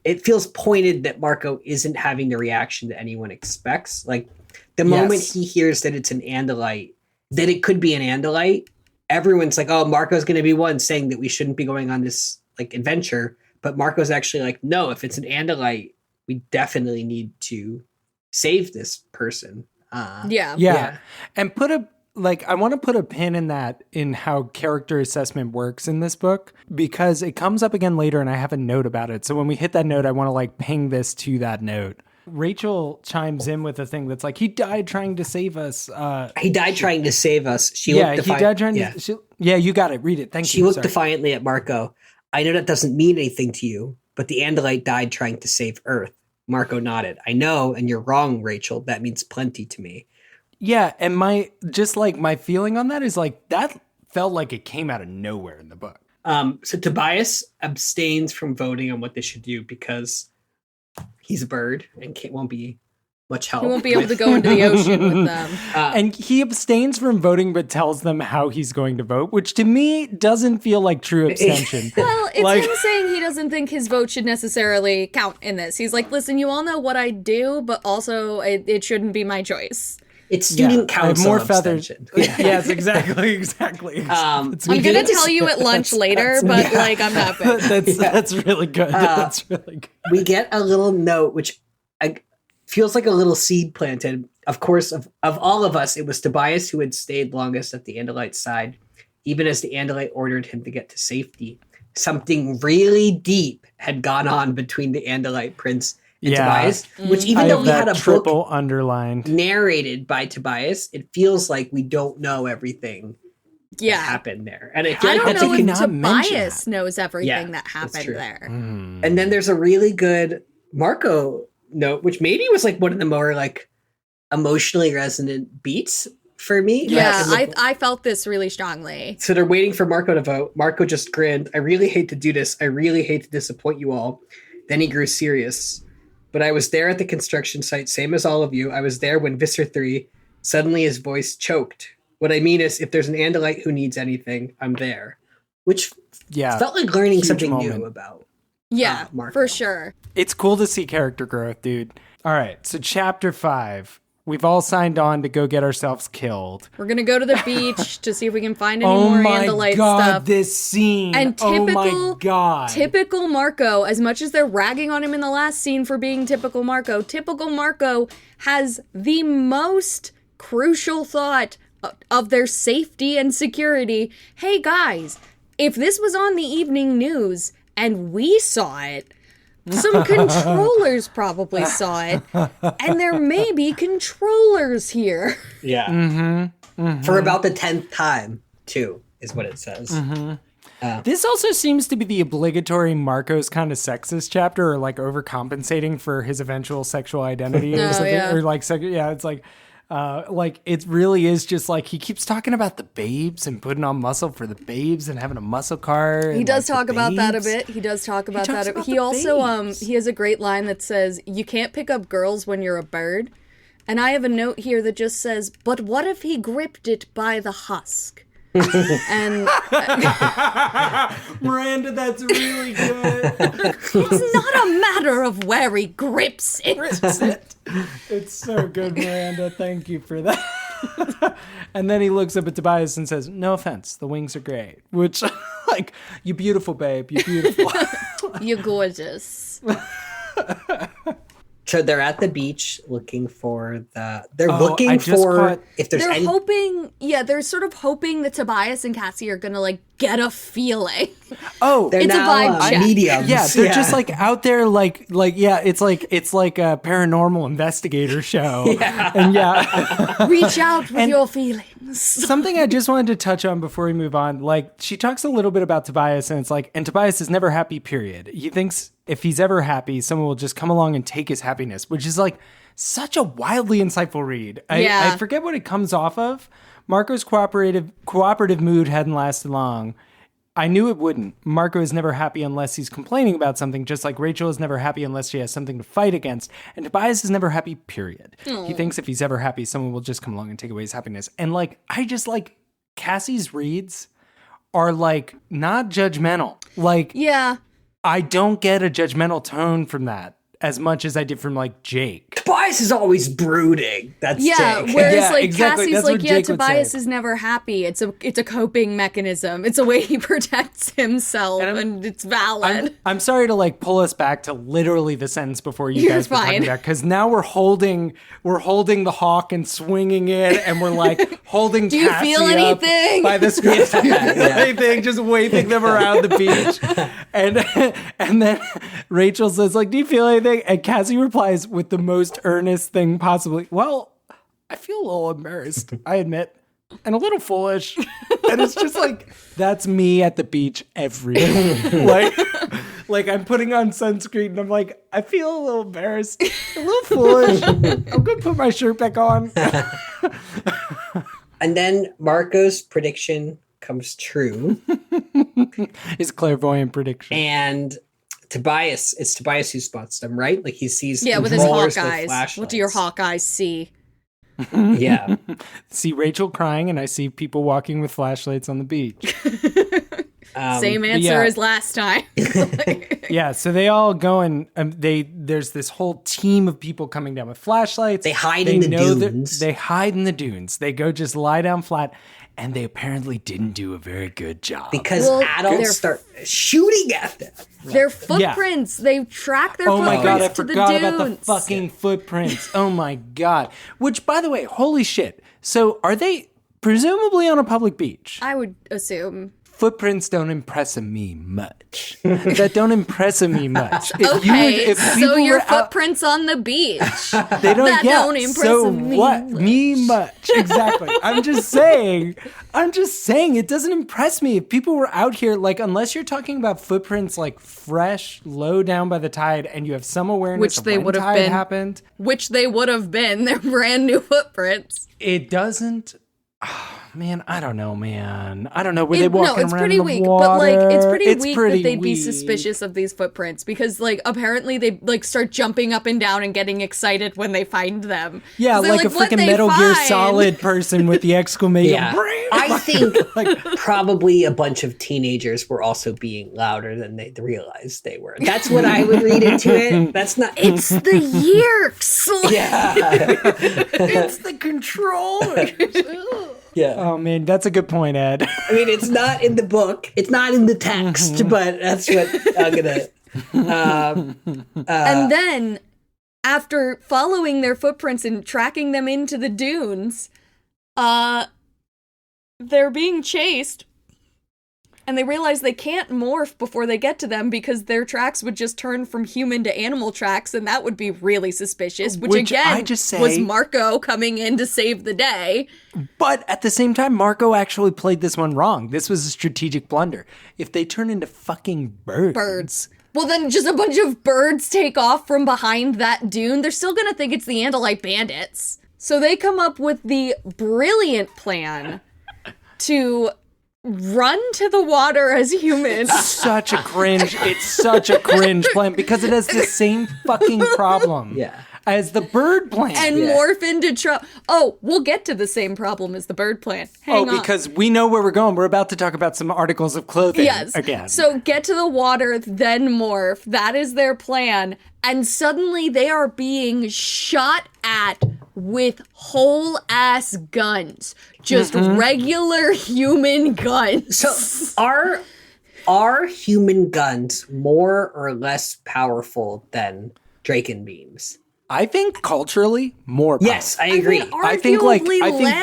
Speaker 3: it feels pointed that Marco isn't having the reaction that anyone expects. Like the moment he hears that it's an Andalite, that it could be an Andalite, everyone's like, oh, Marco's going to be one saying that we shouldn't be going on this like adventure. But Marco's actually like, no, if it's an Andalite, we definitely need to save this person.
Speaker 1: Yeah.
Speaker 2: And I want to put a pin in that, in how character assessment works in this book, because it comes up again later and I have a note about it. So when we hit that note, I want to like ping this to that note. Rachel chimes in with a thing that's like, he died trying to save us.
Speaker 3: He died trying to save us.
Speaker 2: He died trying to. You got it. Read it. Thank you.
Speaker 3: She looked defiantly at Marco. I know that doesn't mean anything to you, but the Andalite died trying to save Earth. Marco nodded. I know, and you're wrong, Rachel. That means plenty to me.
Speaker 2: Yeah, and my feeling on that is like that felt like it came out of nowhere in the book.
Speaker 3: So Tobias abstains from voting on what they should do because he's a bird and won't be much help.
Speaker 1: He won't be able to go into the ocean with them.
Speaker 2: And he abstains from voting but tells them how he's going to vote, which to me doesn't feel like true abstention.
Speaker 1: Well, it's him saying he doesn't think his vote should necessarily count in this. He's like, listen, you all know what I do, but also it shouldn't be my choice.
Speaker 3: It's student council
Speaker 2: more
Speaker 3: abstention.
Speaker 2: Yes, exactly.
Speaker 1: I'm going to tell you at lunch later, but I'm not big.
Speaker 2: That's really good. That's really good.
Speaker 3: We get a little note, which feels like a little seed planted. Of course, of all of us, it was Tobias who had stayed longest at the Andalite side, even as the Andalite ordered him to get to safety. Something really deep had gone on between the Andalite prince and Tobias, which even though we had a
Speaker 2: triple
Speaker 3: book
Speaker 2: underlined
Speaker 3: narrated by Tobias, it feels like we don't know everything that happened there. And I feel like
Speaker 1: don't know if
Speaker 2: not
Speaker 1: Tobias knows everything that happened there.
Speaker 3: And then there's a really good Marco note, which maybe was like one of the more like emotionally resonant beats for me.
Speaker 1: Yeah, I felt this really strongly.
Speaker 3: So they're waiting for Marco to vote. Marco just grinned. I really hate to do this. I really hate to disappoint you all. Then he grew serious. But I was there at the construction site, same as all of you. I was there when Visser 3, suddenly his voice choked. What I mean is, if there's an Andalite who needs anything, I'm there. Which felt like learning something new about Marco.
Speaker 1: For sure.
Speaker 2: It's cool to see character growth, dude. All right, so chapter 5. We've all signed on to go get ourselves killed.
Speaker 1: We're going to go to the beach to see if we can find any more Andalite stuff.
Speaker 2: This scene.
Speaker 1: And typical Marco, as much as they're ragging on him in the last scene for being typical Marco has the most crucial thought of their safety and security. Hey guys, if this was on the evening news and we saw it, some controllers probably saw it, and there may be controllers here.
Speaker 3: Yeah. For about the 10th time, too, is what it says.
Speaker 2: This also seems to be the obligatory Marco's kind of sexist chapter, or like overcompensating for his eventual sexual identity or something.
Speaker 1: Yeah.
Speaker 2: Or like, it's like it really is just like he keeps talking about the babes and putting on muscle for the babes and having a muscle car.
Speaker 1: He does talk about that a bit. He does talk about that. He also he has a great line that says, "You can't pick up girls when you're a bird." And I have a note here that just says, "But what if he gripped it by the husk?" And
Speaker 2: Miranda, that's really good.
Speaker 1: It's not a matter of where he grips it.
Speaker 2: It's so good, Miranda. Thank you for that. And then he looks up at Tobias and says, "No offense, the wings are great." Which, like, you beautiful, babe. You beautiful.
Speaker 1: You're gorgeous.
Speaker 3: So they're at the beach looking for if there's
Speaker 1: they're hoping, they're sort of hoping that Tobias and Cassie are gonna like get a feeling.
Speaker 2: Oh,
Speaker 3: they're
Speaker 1: it's
Speaker 3: now,
Speaker 1: a vibe check.
Speaker 3: Mediums.
Speaker 2: Yeah, they're just like out there, it's like a paranormal investigator show. And
Speaker 1: reach out with your feelings.
Speaker 2: Something I just wanted to touch on before we move on. Like, she talks a little bit about Tobias, and it's like, and Tobias is never happy, period. He thinks if he's ever happy, someone will just come along and take his happiness, which is like such a wildly insightful read. I forget what it comes off of. Marco's cooperative mood hadn't lasted long. I knew it wouldn't. Marco is never happy unless he's complaining about something, just like Rachel is never happy unless she has something to fight against. And Tobias is never happy, period. He thinks if he's ever happy, someone will just come along and take away his happiness. And like, I just like Cassie's reads are like not judgmental. Like, I don't get a judgmental tone from that as much as I did from like Jake.
Speaker 3: Tobias is always brooding. That's Jake.
Speaker 1: Whereas like
Speaker 2: exactly.
Speaker 1: Cassie's
Speaker 2: That's
Speaker 1: like,
Speaker 2: what Jake
Speaker 1: Tobias is never happy. It's a coping mechanism. It's a way he protects himself, and it's valid.
Speaker 2: I'm sorry to like pull us back to literally the sentence before you guys were talking about, because now we're holding the hawk and swinging it, and we're like holding.
Speaker 1: Do you
Speaker 2: Cassie
Speaker 1: feel anything?
Speaker 2: By the script, anything, just waving them around the beach, and then Rachel says like, "Do you feel anything?" And Cassie replies with the most earnest thing possibly. "Well, I feel a little embarrassed, I admit, and a little foolish." And it's just like, that's me at the beach every day. like I'm putting on sunscreen and I'm like, I feel a little embarrassed, a little foolish. I'm gonna put my shirt back on.
Speaker 3: And then Marco's prediction comes true.
Speaker 2: His clairvoyant prediction.
Speaker 3: And Tobias. It's Tobias who spots them, right? Like he sees
Speaker 1: with his hawk
Speaker 3: rollers with
Speaker 1: eyes.
Speaker 3: flashlights.
Speaker 1: What do your hawk eyes see?
Speaker 3: Yeah.
Speaker 2: See Rachel crying, and I see people walking with flashlights on the beach.
Speaker 1: Same answer as last time.
Speaker 2: Yeah, so they all go and there's this whole team of people coming down with flashlights.
Speaker 3: They hide in the dunes.
Speaker 2: They hide in the dunes. They go just lie down flat, and they apparently didn't do a very good job.
Speaker 3: Because adults start shooting at them.
Speaker 1: Their footprints. They track their footprints
Speaker 2: my God, I
Speaker 1: to the
Speaker 2: forgot
Speaker 1: dunes.
Speaker 2: about the fucking footprints. Oh my God. Which, by the way, holy shit. So are they presumably on a public beach?
Speaker 1: I would assume.
Speaker 2: Footprints don't impress me much. That don't impress me much.
Speaker 1: Okay, so your
Speaker 2: were out-
Speaker 1: footprints on the beach.
Speaker 2: They don't.
Speaker 1: That
Speaker 2: Yeah.
Speaker 1: don't impress
Speaker 2: So
Speaker 1: me
Speaker 2: what?
Speaker 1: much.
Speaker 2: Me much. Exactly. I'm just saying. It doesn't impress me if people were out here. Like, unless you're talking about footprints like fresh, low down by the tide, and you have some awareness
Speaker 1: Which
Speaker 2: of
Speaker 1: they
Speaker 2: when
Speaker 1: would have
Speaker 2: tide
Speaker 1: been.
Speaker 2: happened.
Speaker 1: Which they would have been. They're brand new footprints.
Speaker 2: It doesn't. Man, I don't know, man. I don't know. Were they walking
Speaker 1: No, it's
Speaker 2: around
Speaker 1: pretty
Speaker 2: in the
Speaker 1: weak.
Speaker 2: water?
Speaker 1: But like, it's pretty weak that they'd be
Speaker 2: weak.
Speaker 1: suspicious of these footprints because, like, apparently they like start jumping up and down and getting excited when they find them.
Speaker 2: Yeah,
Speaker 1: 'Cause they're
Speaker 2: like a
Speaker 1: "What'd
Speaker 2: freaking
Speaker 1: they
Speaker 2: Metal Gear
Speaker 1: find?"
Speaker 2: Solid person with the exclamation.
Speaker 3: Yeah. I think probably a bunch of teenagers were also being louder than they realized they were. That's what I would read into it. That's not.
Speaker 1: It's the Yerks.
Speaker 3: Yeah.
Speaker 2: It's the controller.
Speaker 3: Yeah.
Speaker 2: Oh man, that's a good point, Ed.
Speaker 3: I mean, it's not in the book. It's not in the text, but that's what I'm gonna.
Speaker 1: And then, after following their footprints and tracking them into the dunes, they're being chased. And they realize they can't morph before they get to them because their tracks would just turn from human to animal tracks, and that would be really suspicious. Which again,
Speaker 2: I just say,
Speaker 1: was Marco coming in to save the day.
Speaker 2: But at the same time, Marco actually played this one wrong. This was a strategic blunder. If they turn into fucking birds.
Speaker 1: Well, then just a bunch of birds take off from behind that dune. They're still gonna think it's the Andalite bandits. So they come up with the brilliant plan to run to the water as humans.
Speaker 2: It's such a cringe plan because it has the same fucking problem as the bird plan.
Speaker 1: And morph into we'll get to the same problem as the bird plan. Hang on.
Speaker 2: Because we know where we're going. We're about to talk about some articles of clothing again.
Speaker 1: So get to the water, then morph. That is their plan. And suddenly they are being shot at with whole ass guns. Just regular human guns.
Speaker 3: So are human guns more or less powerful than Dracon beams?
Speaker 2: I think culturally more powerful.
Speaker 3: Yes, I agree.
Speaker 2: I think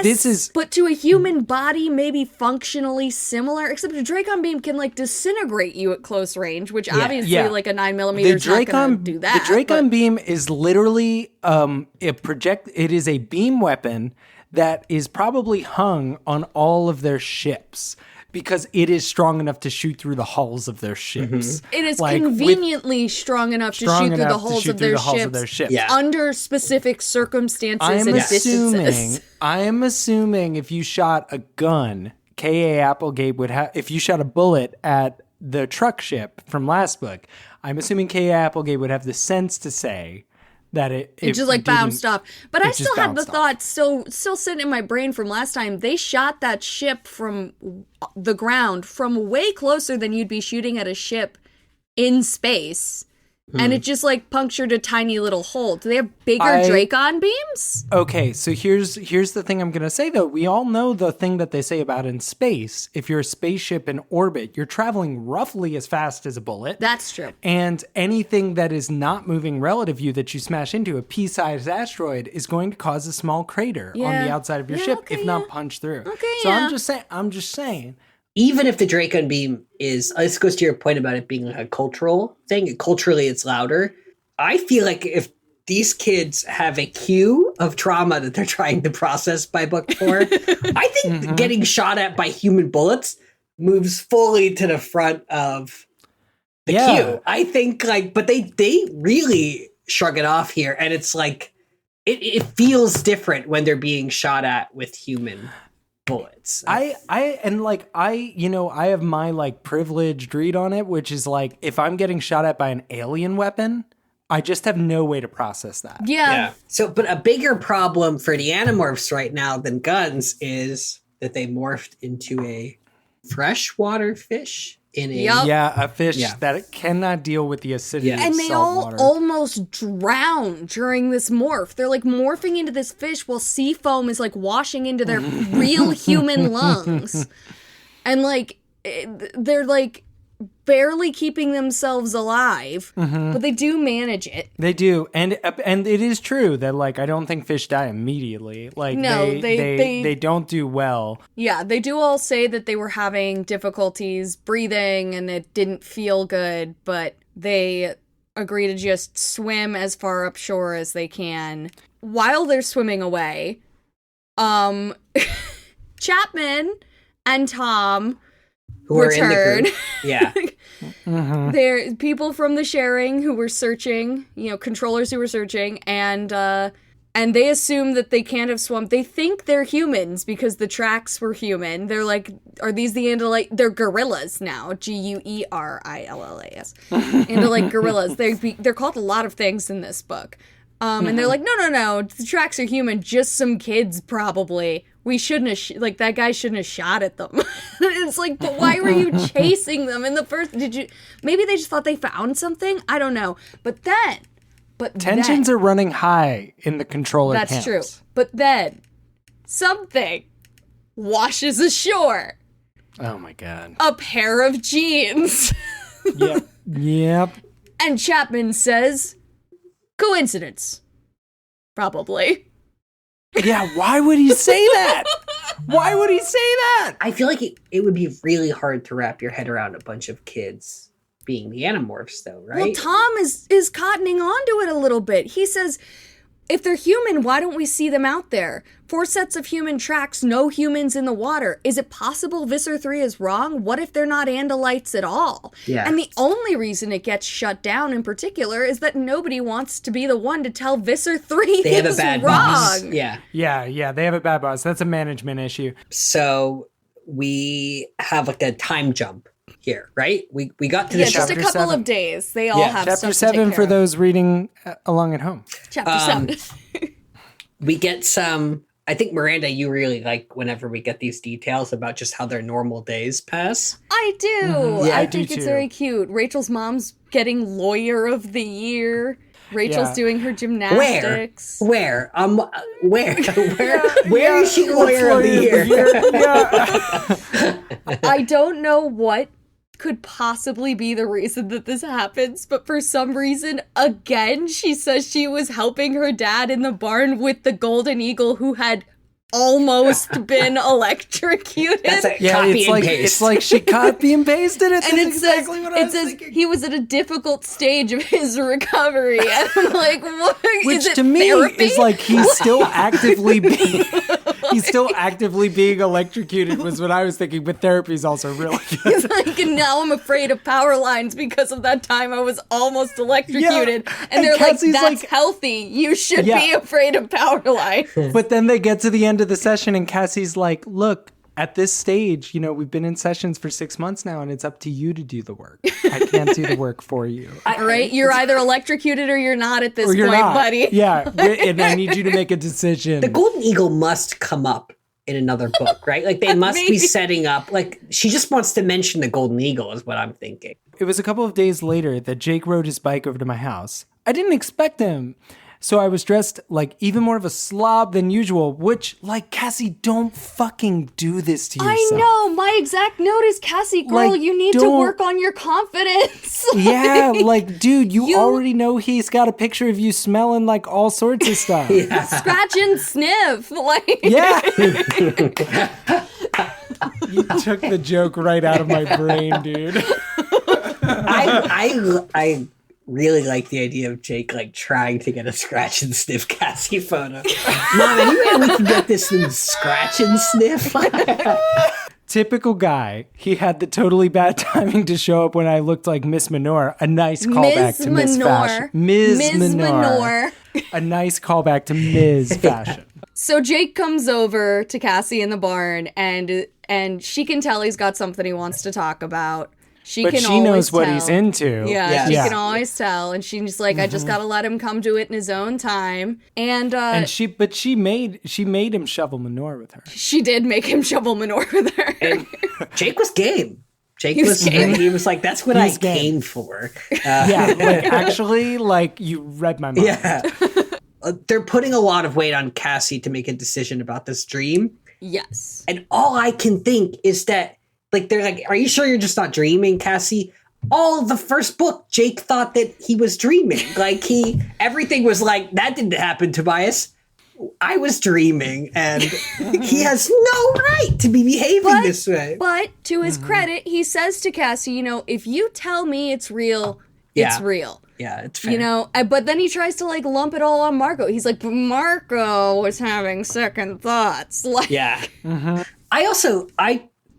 Speaker 2: this is,
Speaker 1: but to a human body, maybe functionally similar. Except a Dracon beam can like disintegrate you at close range, which obviously like a 9mm is not going to do that.
Speaker 2: The Dracon beam is literally it is a beam weapon that is probably hung on all of their ships. Because it is strong enough to shoot through the hulls of their ships.
Speaker 1: It is conveniently strong enough to shoot through the hulls of their ships. Under specific circumstances and distances.
Speaker 2: I am assuming if you shot a gun, K.A. Applegate would have. If you shot a bullet at the truck ship from last book, I'm assuming K.A. Applegate would have the sense to say that it
Speaker 1: just like bounced off. But I still have the thought still sitting in my brain from last time. They shot that ship from the ground from way closer than you'd be shooting at a ship in space. And it just like punctured a tiny little hole. Do they have bigger Dracon beams?
Speaker 2: Okay, so here's the thing I'm going to say, though. We all know the thing that they say about in space. If you're a spaceship in orbit, you're traveling roughly as fast as a bullet.
Speaker 1: That's true.
Speaker 2: And anything that is not moving relative to you that you smash into, a pea-sized asteroid, is going to cause a small crater on the outside of your ship, if not punch through.
Speaker 1: Okay,
Speaker 2: so I'm just saying.
Speaker 3: Even if the Dracon beam is, this goes to your point about it being like a cultural thing, culturally it's louder. I feel like if these kids have a cue of trauma that they're trying to process by book 4, I think getting shot at by human bullets moves fully to the front of the cue. I think but they really shrug it off here. And it's like, it feels different when they're being shot at with human bullets.
Speaker 2: I have my like privileged read on it, which is like if I'm getting shot at by an alien weapon, I just have no way to process that.
Speaker 1: Yeah.
Speaker 3: So, but a bigger problem for the Animorphs right now than guns is that they morphed into a freshwater fish in a
Speaker 1: Yup.
Speaker 2: Yeah, a fish that cannot deal with the acidity of
Speaker 1: And they
Speaker 2: salt
Speaker 1: all
Speaker 2: water.
Speaker 1: almost drown during this morph. They're like morphing into this fish while sea foam is like washing into their real human lungs. And like, they're like barely keeping themselves alive, but they do manage it.
Speaker 2: They do, and it is true that like I don't think fish die immediately. Like
Speaker 1: No,
Speaker 2: they don't do well.
Speaker 1: Yeah, they do all say that they were having difficulties breathing and it didn't feel good, but they agree to just swim as far upshore as they can. While they're swimming away, Chapman and Tom
Speaker 3: who are
Speaker 1: return.
Speaker 3: in the group. Yeah.
Speaker 1: They're people from the sharing who were searching, controllers who were searching, and they assume that they can't have swum. They think they're humans because the tracks were human. They're like, are these the Andalite? They're gorillas now. Guerillas. Andalite gorillas. They're called a lot of things in this book. And they're like, no, the tracks are human. Just some kids, probably. We shouldn't have, that guy shouldn't have shot at them. It's like, but why were you chasing them in the first, maybe they just thought they found something? I don't know. But
Speaker 2: Tensions are running high in the controller
Speaker 1: That's
Speaker 2: camps.
Speaker 1: true. But then, something washes ashore.
Speaker 2: Oh my God.
Speaker 1: A pair of jeans.
Speaker 2: Yep.
Speaker 1: And Chapman says, coincidence. Probably.
Speaker 2: Yeah, why would he say that? Why would he say that?
Speaker 3: I feel like it would be really hard to wrap your head around a bunch of kids being the Animorphs, though, right?
Speaker 1: Well, Tom is cottoning onto it a little bit. He says, if they're human, why don't we see them out there? 4 sets of human tracks, no humans in the water. Is it possible Visser 3 is wrong? What if they're not Andalites at all?
Speaker 3: Yeah.
Speaker 1: And the only reason it gets shut down in particular is that nobody wants to be the one to tell Visser 3
Speaker 3: They have a
Speaker 1: he's
Speaker 3: bad
Speaker 1: wrong.
Speaker 3: boss. Yeah.
Speaker 2: Yeah, they have a bad boss. That's a management issue.
Speaker 3: So we have like a time jump here, right? We got to the
Speaker 1: just a
Speaker 2: Chapter
Speaker 1: couple
Speaker 2: 7.
Speaker 1: of days. They all have
Speaker 2: Chapter
Speaker 1: stuff to
Speaker 2: 7
Speaker 1: take
Speaker 2: for
Speaker 1: care of.
Speaker 2: those reading along at home.
Speaker 1: Chapter 7.
Speaker 3: We get some. I think Miranda, you really like whenever we get these details about just how their normal days pass.
Speaker 1: I do.
Speaker 3: Yeah,
Speaker 1: I
Speaker 3: I
Speaker 1: think
Speaker 2: do
Speaker 1: it's
Speaker 2: too.
Speaker 1: very cute. Rachel's mom's getting lawyer of the year. Rachel's
Speaker 2: Yeah.
Speaker 1: doing her gymnastics.
Speaker 3: Where is she lawyer of the year?
Speaker 1: I don't know what could possibly be the reason that this happens, but for some reason, again, she says she was helping her dad in the barn with the golden eagle who had almost been electrocuted.
Speaker 3: That's a
Speaker 2: Yeah,
Speaker 3: copy
Speaker 2: it's
Speaker 3: and
Speaker 2: like
Speaker 3: paste.
Speaker 2: it's like she copy and pasted it.
Speaker 1: And
Speaker 2: That's
Speaker 1: it
Speaker 2: exactly
Speaker 1: says,
Speaker 2: what I was
Speaker 1: says
Speaker 2: thinking.
Speaker 1: he was at a difficult stage of his recovery. And I'm like, what?
Speaker 2: Which
Speaker 1: is it
Speaker 2: to me
Speaker 1: therapy?
Speaker 2: is like he's still actively being electrocuted was what I was thinking, but therapy's also really good.
Speaker 1: He's like, and now I'm afraid of power lines because of that time I was almost electrocuted.
Speaker 2: Yeah,
Speaker 1: And they're
Speaker 2: Cassie's
Speaker 1: like, that's
Speaker 2: like-
Speaker 1: healthy. You should
Speaker 2: Yeah.
Speaker 1: be afraid of power lines.
Speaker 2: But then they get to the end of the session and Cassie's like, look, at this stage, we've been in sessions for 6 months now and it's up to you to do the work. I can't do the work for you.
Speaker 1: All right? You're either electrocuted or you're not at this
Speaker 2: Or you're
Speaker 1: point,
Speaker 2: not.
Speaker 1: buddy.
Speaker 2: Yeah, and I need you to make a decision.
Speaker 3: The Golden Eagle must come up in another book, right? Like they must be
Speaker 1: Maybe.
Speaker 3: setting up. Like she just wants to mention the Golden Eagle, is what I'm thinking.
Speaker 2: It was a couple of days later that Jake rode his bike over to my house. I didn't expect him. So I was dressed like even more of a slob than usual, which, like, Cassie, don't fucking do this to yourself.
Speaker 1: I know. My exact note is, Cassie, girl,
Speaker 2: Like,
Speaker 1: you need to
Speaker 2: don't-
Speaker 1: work on your confidence.
Speaker 2: Yeah, like, dude, you
Speaker 1: You-
Speaker 2: already know he's got a picture of you smelling like all sorts of stuff.
Speaker 1: Scratch and sniff. Like,
Speaker 2: Yeah. You took the joke right out of my brain, dude.
Speaker 3: I really like the idea of Jake like trying to get a scratch and sniff Cassie photo. Mom, any way we can get this in scratch and sniff?
Speaker 2: Typical guy. He had the totally bad timing to show up when I looked like Miss Manure. A nice callback to Miss Fashion. Ms. Manure. A nice callback to Ms. Fashion.
Speaker 1: So Jake comes over to Cassie in the barn, and she can tell he's got something he wants to talk about.
Speaker 2: But she knows what he's into.
Speaker 1: Yeah, she can always tell. And she's like, I just gotta let him come to it in his own time. And
Speaker 2: she made him shovel manure with her.
Speaker 1: She did make him shovel manure with her.
Speaker 3: And Jake was game. He was like, that's what I came for.
Speaker 2: Actually, you read my mind.
Speaker 3: Yeah. They're putting a lot of weight on Cassie to make a decision about this dream.
Speaker 1: Yes.
Speaker 3: And all I can think is that, they're like, are you sure you're just not dreaming, Cassie? All of the first book, Jake thought that he was dreaming. Everything was like, that didn't happen, Tobias. I was dreaming, and he has no right to be behaving this way.
Speaker 1: But to his credit, he says to Cassie, if you tell me it's real, it's real.
Speaker 3: Yeah, it's fair.
Speaker 1: But then he tries to lump it all on Marco. He's like, Marco was having second thoughts.
Speaker 3: Yeah.
Speaker 2: Mm-hmm.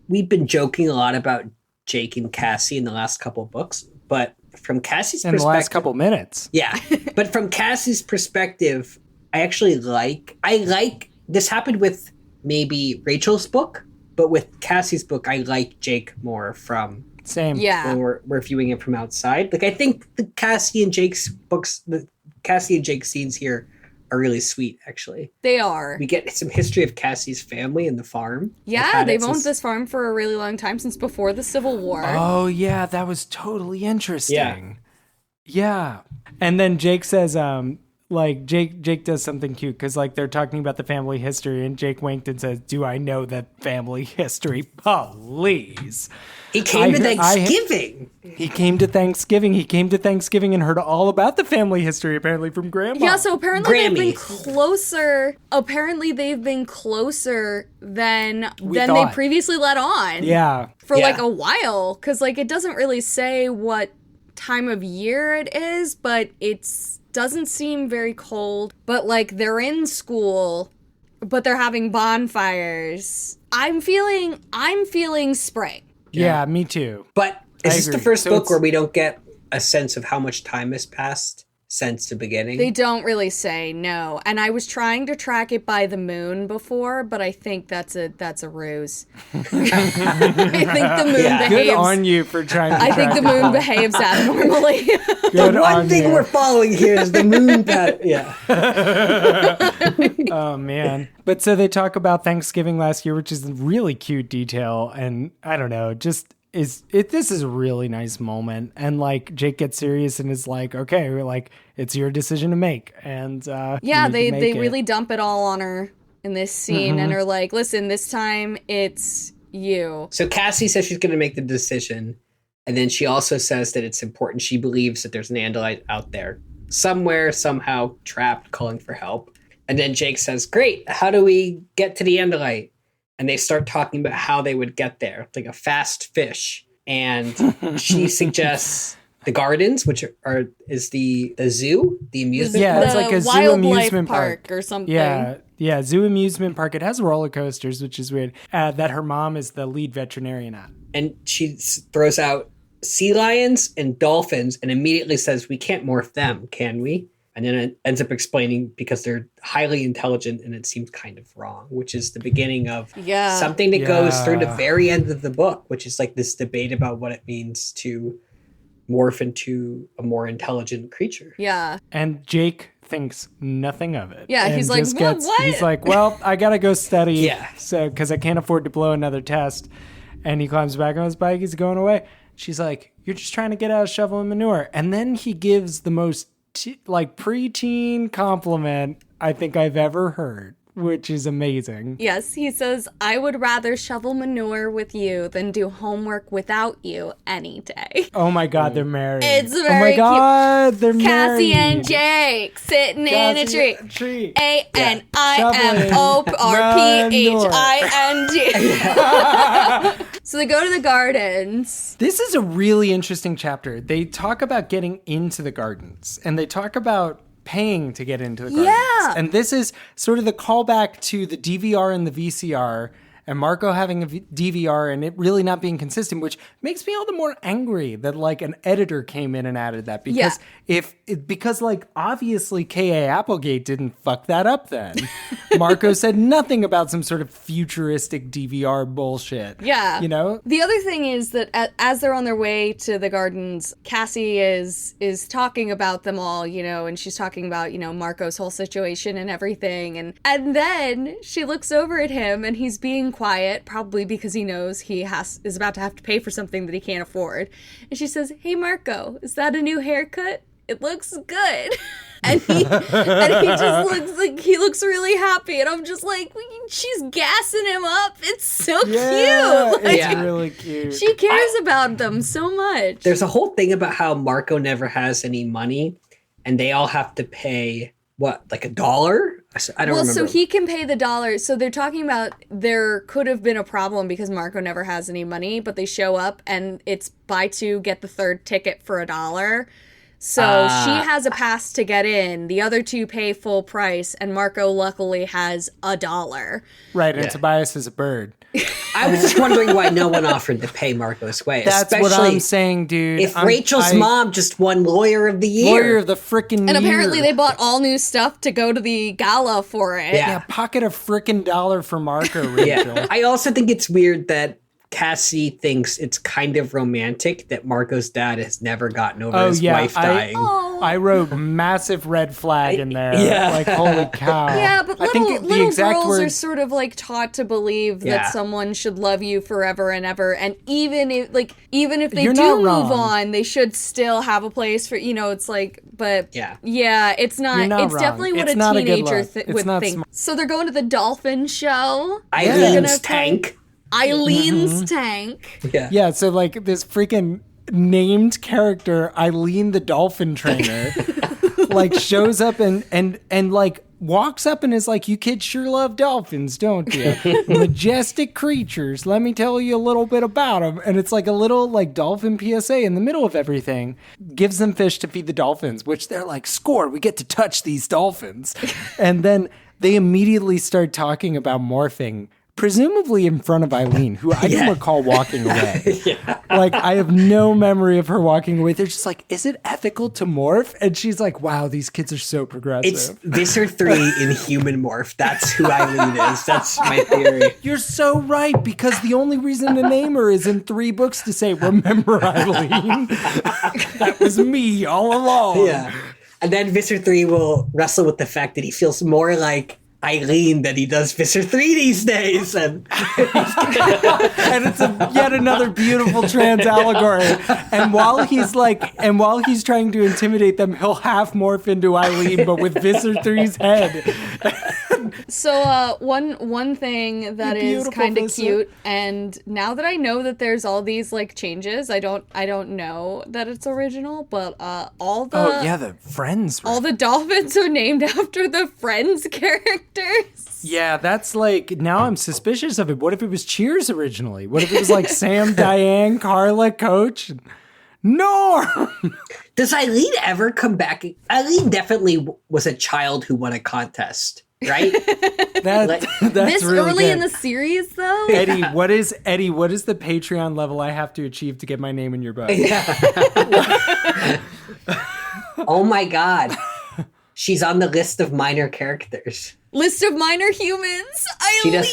Speaker 3: We've been joking a lot about Jake and Cassie in the last couple of books, but from Cassie's perspective,
Speaker 2: in the last couple minutes.
Speaker 3: Yeah. But from Cassie's perspective, I like this happened with maybe Rachel's book, but with Cassie's book, I like Jake more from
Speaker 2: same.
Speaker 1: Yeah.
Speaker 3: When we're viewing it from outside. I think the Cassie and Jake's books, the Cassie and Jake scenes here are really sweet, actually.
Speaker 1: They are.
Speaker 3: We get some history of Cassie's family and the farm.
Speaker 1: Yeah, they've owned this farm for a really long time, since before the Civil War.
Speaker 2: Oh, yeah, that was totally interesting. Yeah. And then Jake says, Jake does something cute, because they're talking about the family history, and Jake winked and says, do I know that family history? Please.
Speaker 3: He came to Thanksgiving.
Speaker 2: He came to Thanksgiving and heard all about the family history, apparently, from Grandma.
Speaker 1: Yeah, so apparently they've been closer. Apparently they've been closer than they previously let on.
Speaker 2: Yeah.
Speaker 1: For a while, because it doesn't really say what time of year it is, but it's doesn't seem very cold. But they're in school, but they're having bonfires. I'm feeling spring.
Speaker 2: Yeah, me too.
Speaker 3: But is this the first book where we don't get a sense of how much time has passed since the beginning?
Speaker 1: They don't really say, no. And I was trying to track it by the moon before, but I think that's a ruse. I think the moon behaves.
Speaker 2: Good on you for trying to
Speaker 1: I think the moon behaves abnormally.
Speaker 3: The one thing we're following here is the moon pattern. Yeah.
Speaker 2: Oh, man. But so they talk about Thanksgiving last year, which is a really cute detail. And I don't know, this is a really nice moment. And Jake gets serious and is like, okay, it's your decision to make. And they
Speaker 1: really dump it all on her in this scene and are like, listen, this time it's you.
Speaker 3: So Cassie says she's going to make the decision. And then she also says that it's important. She believes that there's an Andalite out there somewhere, somehow trapped, calling for help. And then Jake says, great, how do we get to the Andalite? And they start talking about how they would get there, like a fast fish. And she suggests the gardens, which is the zoo, the amusement
Speaker 2: park. Yeah, it's like a zoo amusement
Speaker 1: park or something.
Speaker 2: Yeah, zoo amusement park. It has roller coasters, which is weird, that her mom is the lead veterinarian at.
Speaker 3: And she throws out sea lions and dolphins and immediately says, we can't morph them, can we? And then it ends up explaining because they're highly intelligent and it seems kind of wrong, which is the beginning of something that goes through the very end of the book, which is this debate about what it means to morph into a more intelligent creature.
Speaker 1: Yeah.
Speaker 2: And Jake thinks nothing of it.
Speaker 1: Yeah, he's like, what?
Speaker 2: He's like, well, I got to go study.
Speaker 3: Yeah.
Speaker 2: So, because I can't afford to blow another test. And he climbs back on his bike. He's going away. She's like, you're just trying to get out of shoveling manure. And then he gives the most preteen compliment I think I've ever heard, which is amazing.
Speaker 1: Yes, he says, I would rather shovel manure with you than do homework without you any day.
Speaker 2: Oh my God, they're married.
Speaker 1: It's very
Speaker 2: Oh my God, they're married.
Speaker 1: Cassie and Jake sitting in a tree. ANIMORPHING. So they go to the gardens.
Speaker 2: This is a really interesting chapter. They talk about getting into the gardens, and they talk about paying to get into the gardens.
Speaker 1: Yeah.
Speaker 2: And this is sort of the callback to the DVR and the VCR and Marco having a DVR and it really not being consistent, which makes me all the more angry that like an editor came in and added that because because like obviously K.A. Applegate didn't fuck that up then. Marco said nothing about some sort of futuristic DVR bullshit.
Speaker 1: Yeah.
Speaker 2: You know?
Speaker 1: The other thing is that as they're on their way to the gardens, Cassie is talking about them all, you know, and she's talking about, you know, Marco's whole situation and everything. And then she looks over at him and he's being quiet, probably because he knows he is about to have to pay for something that he can't afford. And she says, "Hey, Marco, is that a new haircut? It looks good." And he just looks like he looks really happy, and I'm just like, she's gassing him up. It's so cute. Like,
Speaker 2: It's really cute.
Speaker 1: she cares about them so much.
Speaker 3: There's a whole thing about how Marco never has any money, and they all have to pay what, like $1? I don't remember.
Speaker 1: So he can pay the $1. So they're talking about there could have been a problem because Marco never has any money, but they show up and it's buy two, get the third ticket for $1. So she has a pass to get in. The other two pay full price, and Marco luckily has $1.
Speaker 2: Right, and Tobias is a bird.
Speaker 3: I was just wondering why no one offered to pay Marco's way.
Speaker 2: That's
Speaker 3: especially
Speaker 2: what I'm saying, dude.
Speaker 3: If Rachel's mom just won Lawyer of the Year.
Speaker 2: Lawyer of the frickin' year.
Speaker 1: And apparently they bought all new stuff to go to the gala for it.
Speaker 3: Yeah.
Speaker 2: Pocket a frickin' $1 for Marco, Rachel.
Speaker 3: Yeah. I also think it's weird that Cassie thinks it's kind of romantic that Marco's dad has never gotten over his wife dying.
Speaker 2: I wrote massive red flag in there.
Speaker 3: Yeah.
Speaker 2: Like, holy cow.
Speaker 1: Yeah, but
Speaker 2: I think
Speaker 1: little
Speaker 2: the exact
Speaker 1: girls are
Speaker 2: words,
Speaker 1: sort of like taught to believe that someone should love you forever and ever, and even if they
Speaker 2: You're
Speaker 1: do
Speaker 2: not
Speaker 1: move
Speaker 2: wrong.
Speaker 1: on, they should still have a place for, you know, it's like, but
Speaker 3: Yeah.
Speaker 1: it's not.
Speaker 2: You're not
Speaker 1: It's
Speaker 2: wrong.
Speaker 1: definitely what
Speaker 2: It's
Speaker 1: a
Speaker 2: not a good
Speaker 1: teenager
Speaker 2: look. It's
Speaker 1: would
Speaker 2: not
Speaker 1: think.
Speaker 2: smart.
Speaker 1: So they're going to the dolphin show.
Speaker 3: Eileen's tank.
Speaker 1: Eileen's tank.
Speaker 3: Yeah.
Speaker 2: yeah, so like this freaking named character, Eileen the dolphin trainer, like shows up and like walks up and is like, "You kids sure love dolphins, don't you? Majestic creatures. Let me tell you a little bit about them." And it's like a little like dolphin PSA in the middle of everything. Gives them fish to feed the dolphins, which they're like, "Score, we get to touch these dolphins." And then they immediately start talking about morphing, presumably in front of Eileen, who I don't recall walking away. Like, I have no memory of her walking away. They're just like, "Is it ethical to morph?" And she's like, "Wow, these kids are so progressive."
Speaker 3: It's Visser 3 in human morph. That's who Eileen is. That's my theory.
Speaker 2: You're so right, because the only reason to name her is in 3 books to say, "Remember, Eileen? That was me all along."
Speaker 3: Yeah. And then Visser 3 will wrestle with the fact that he feels more like Eileen than he does Visser 3 these days. And
Speaker 2: And it's yet another beautiful trans allegory. And while he's trying to intimidate them, he'll half morph into Eileen, but with Visser 3's head.
Speaker 1: So one thing that is
Speaker 2: Beautiful
Speaker 1: kind of
Speaker 2: Visser.
Speaker 1: cute, and now that I know that there's all these like changes, I don't know that it's original, but all the
Speaker 2: the Friends.
Speaker 1: all the dolphins are named after the Friends characters.
Speaker 2: Yeah, that's like, now I'm suspicious of it. What if it was Cheers originally? What if it was like Sam, Diane, Carla, Coach, Norm?
Speaker 3: does Eileen ever come back? Eileen definitely was a child who won a contest, right?
Speaker 2: That's
Speaker 1: This
Speaker 2: really
Speaker 1: early
Speaker 2: good.
Speaker 1: in the series, though.
Speaker 2: Eddie, what is the Patreon level I have to achieve to get my name in your book?
Speaker 3: Oh my God. She's on the list of minor characters.
Speaker 1: List of minor humans.
Speaker 3: She does-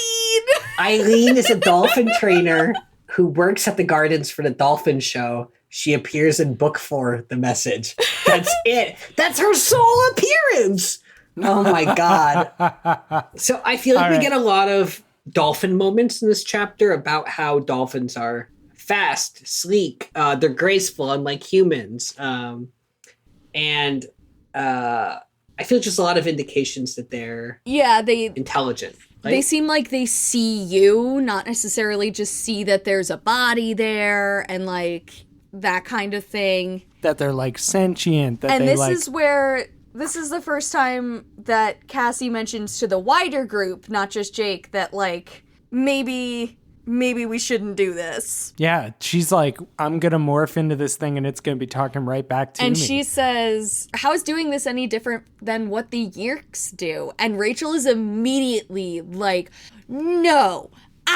Speaker 1: Eileen.
Speaker 3: Eileen is a dolphin trainer who works at the gardens for the dolphin show. She appears in book 4, The Message. That's it. That's her sole appearance. Oh my God. So I feel like we get a lot of dolphin moments in this chapter about how dolphins are fast, sleek, they're graceful, unlike humans. And I feel just a lot of indications that they're intelligent. Like,
Speaker 1: They seem like they see you, not necessarily just see that there's a body there and like that kind of thing.
Speaker 2: That they're like sentient. That
Speaker 1: And
Speaker 2: they
Speaker 1: this
Speaker 2: like.
Speaker 1: this is the first time that Cassie mentions to the wider group, not just Jake, that like maybe we shouldn't do this.
Speaker 2: Yeah, she's like, "I'm gonna morph into this thing, and it's gonna be talking right back to me."
Speaker 1: And she says, "How is doing this any different than what the Yeerks do?" And Rachel is immediately like, "No,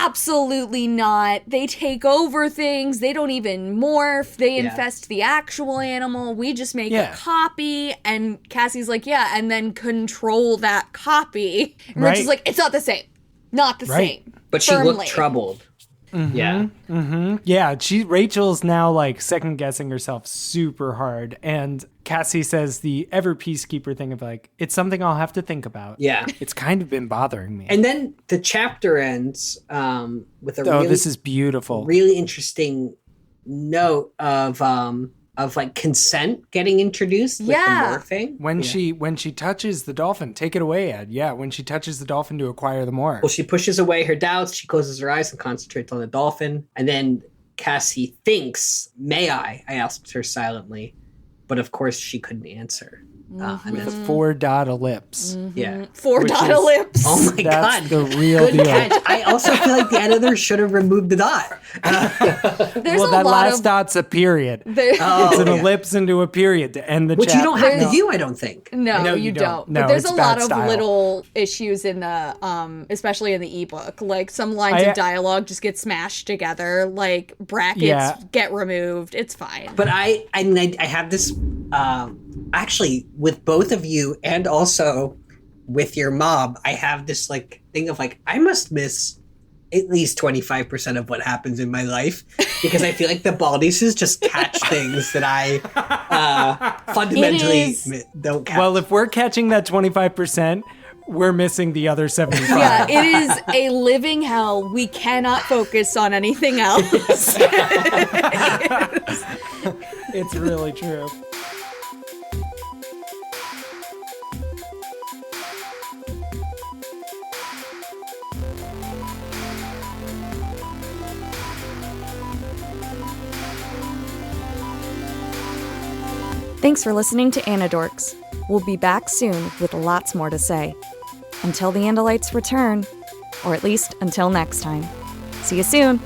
Speaker 1: absolutely not. They take over things. They don't even morph. They infest the actual animal. We just make a copy. And Cassie's like, yeah, and then control that copy. And Rich is like, it's not the same. Not the same.
Speaker 3: But she looked troubled. Yeah.
Speaker 2: Yeah, Rachel's now like second guessing herself super hard, and Cassie says the ever peacekeeper thing of like, it's something I'll have to think about.
Speaker 3: Yeah.
Speaker 2: It's kind of been bothering me.
Speaker 3: And then the chapter ends with a
Speaker 2: this is beautiful.
Speaker 3: Really interesting note of like consent getting introduced with the morphing.
Speaker 2: When she touches the dolphin, take it away, Ed. Yeah, when she touches the dolphin to acquire the morph.
Speaker 3: Well, she pushes away her doubts, she closes her eyes and concentrates on the dolphin. And then Cassie thinks, may I asked her silently. But of course she couldn't answer.
Speaker 2: With a 4-dot ellipse.
Speaker 3: Yeah.
Speaker 1: 4-dot ellipse.
Speaker 3: Oh my God.
Speaker 2: The real deal.
Speaker 3: Catch. I also feel like the editor should have removed the dot.
Speaker 2: That last dot's a period. It's an ellipse into a period to end the
Speaker 3: Which
Speaker 2: chapter.
Speaker 3: you don't have to do, I don't think.
Speaker 1: No, you don't.
Speaker 2: No,
Speaker 1: but there's
Speaker 2: it's
Speaker 1: a lot of
Speaker 2: style.
Speaker 1: little issues in the, especially in the ebook. Like some lines of dialogue just get smashed together. Like brackets get removed. It's fine.
Speaker 3: But I have this, actually with both of you and also with your mom, I have this like thing of like, I must miss at least 25% of what happens in my life because I feel like the Baldises just catch things that I fundamentally don't catch.
Speaker 2: Well, if we're catching that 25%, we're missing the other 75.
Speaker 1: Yeah, it is a living hell. We cannot focus on anything else.
Speaker 2: It's really true.
Speaker 4: Thanks for listening to Anidorks. We'll be back soon with lots more to say. Until the Andalites return, or at least until next time. See you soon!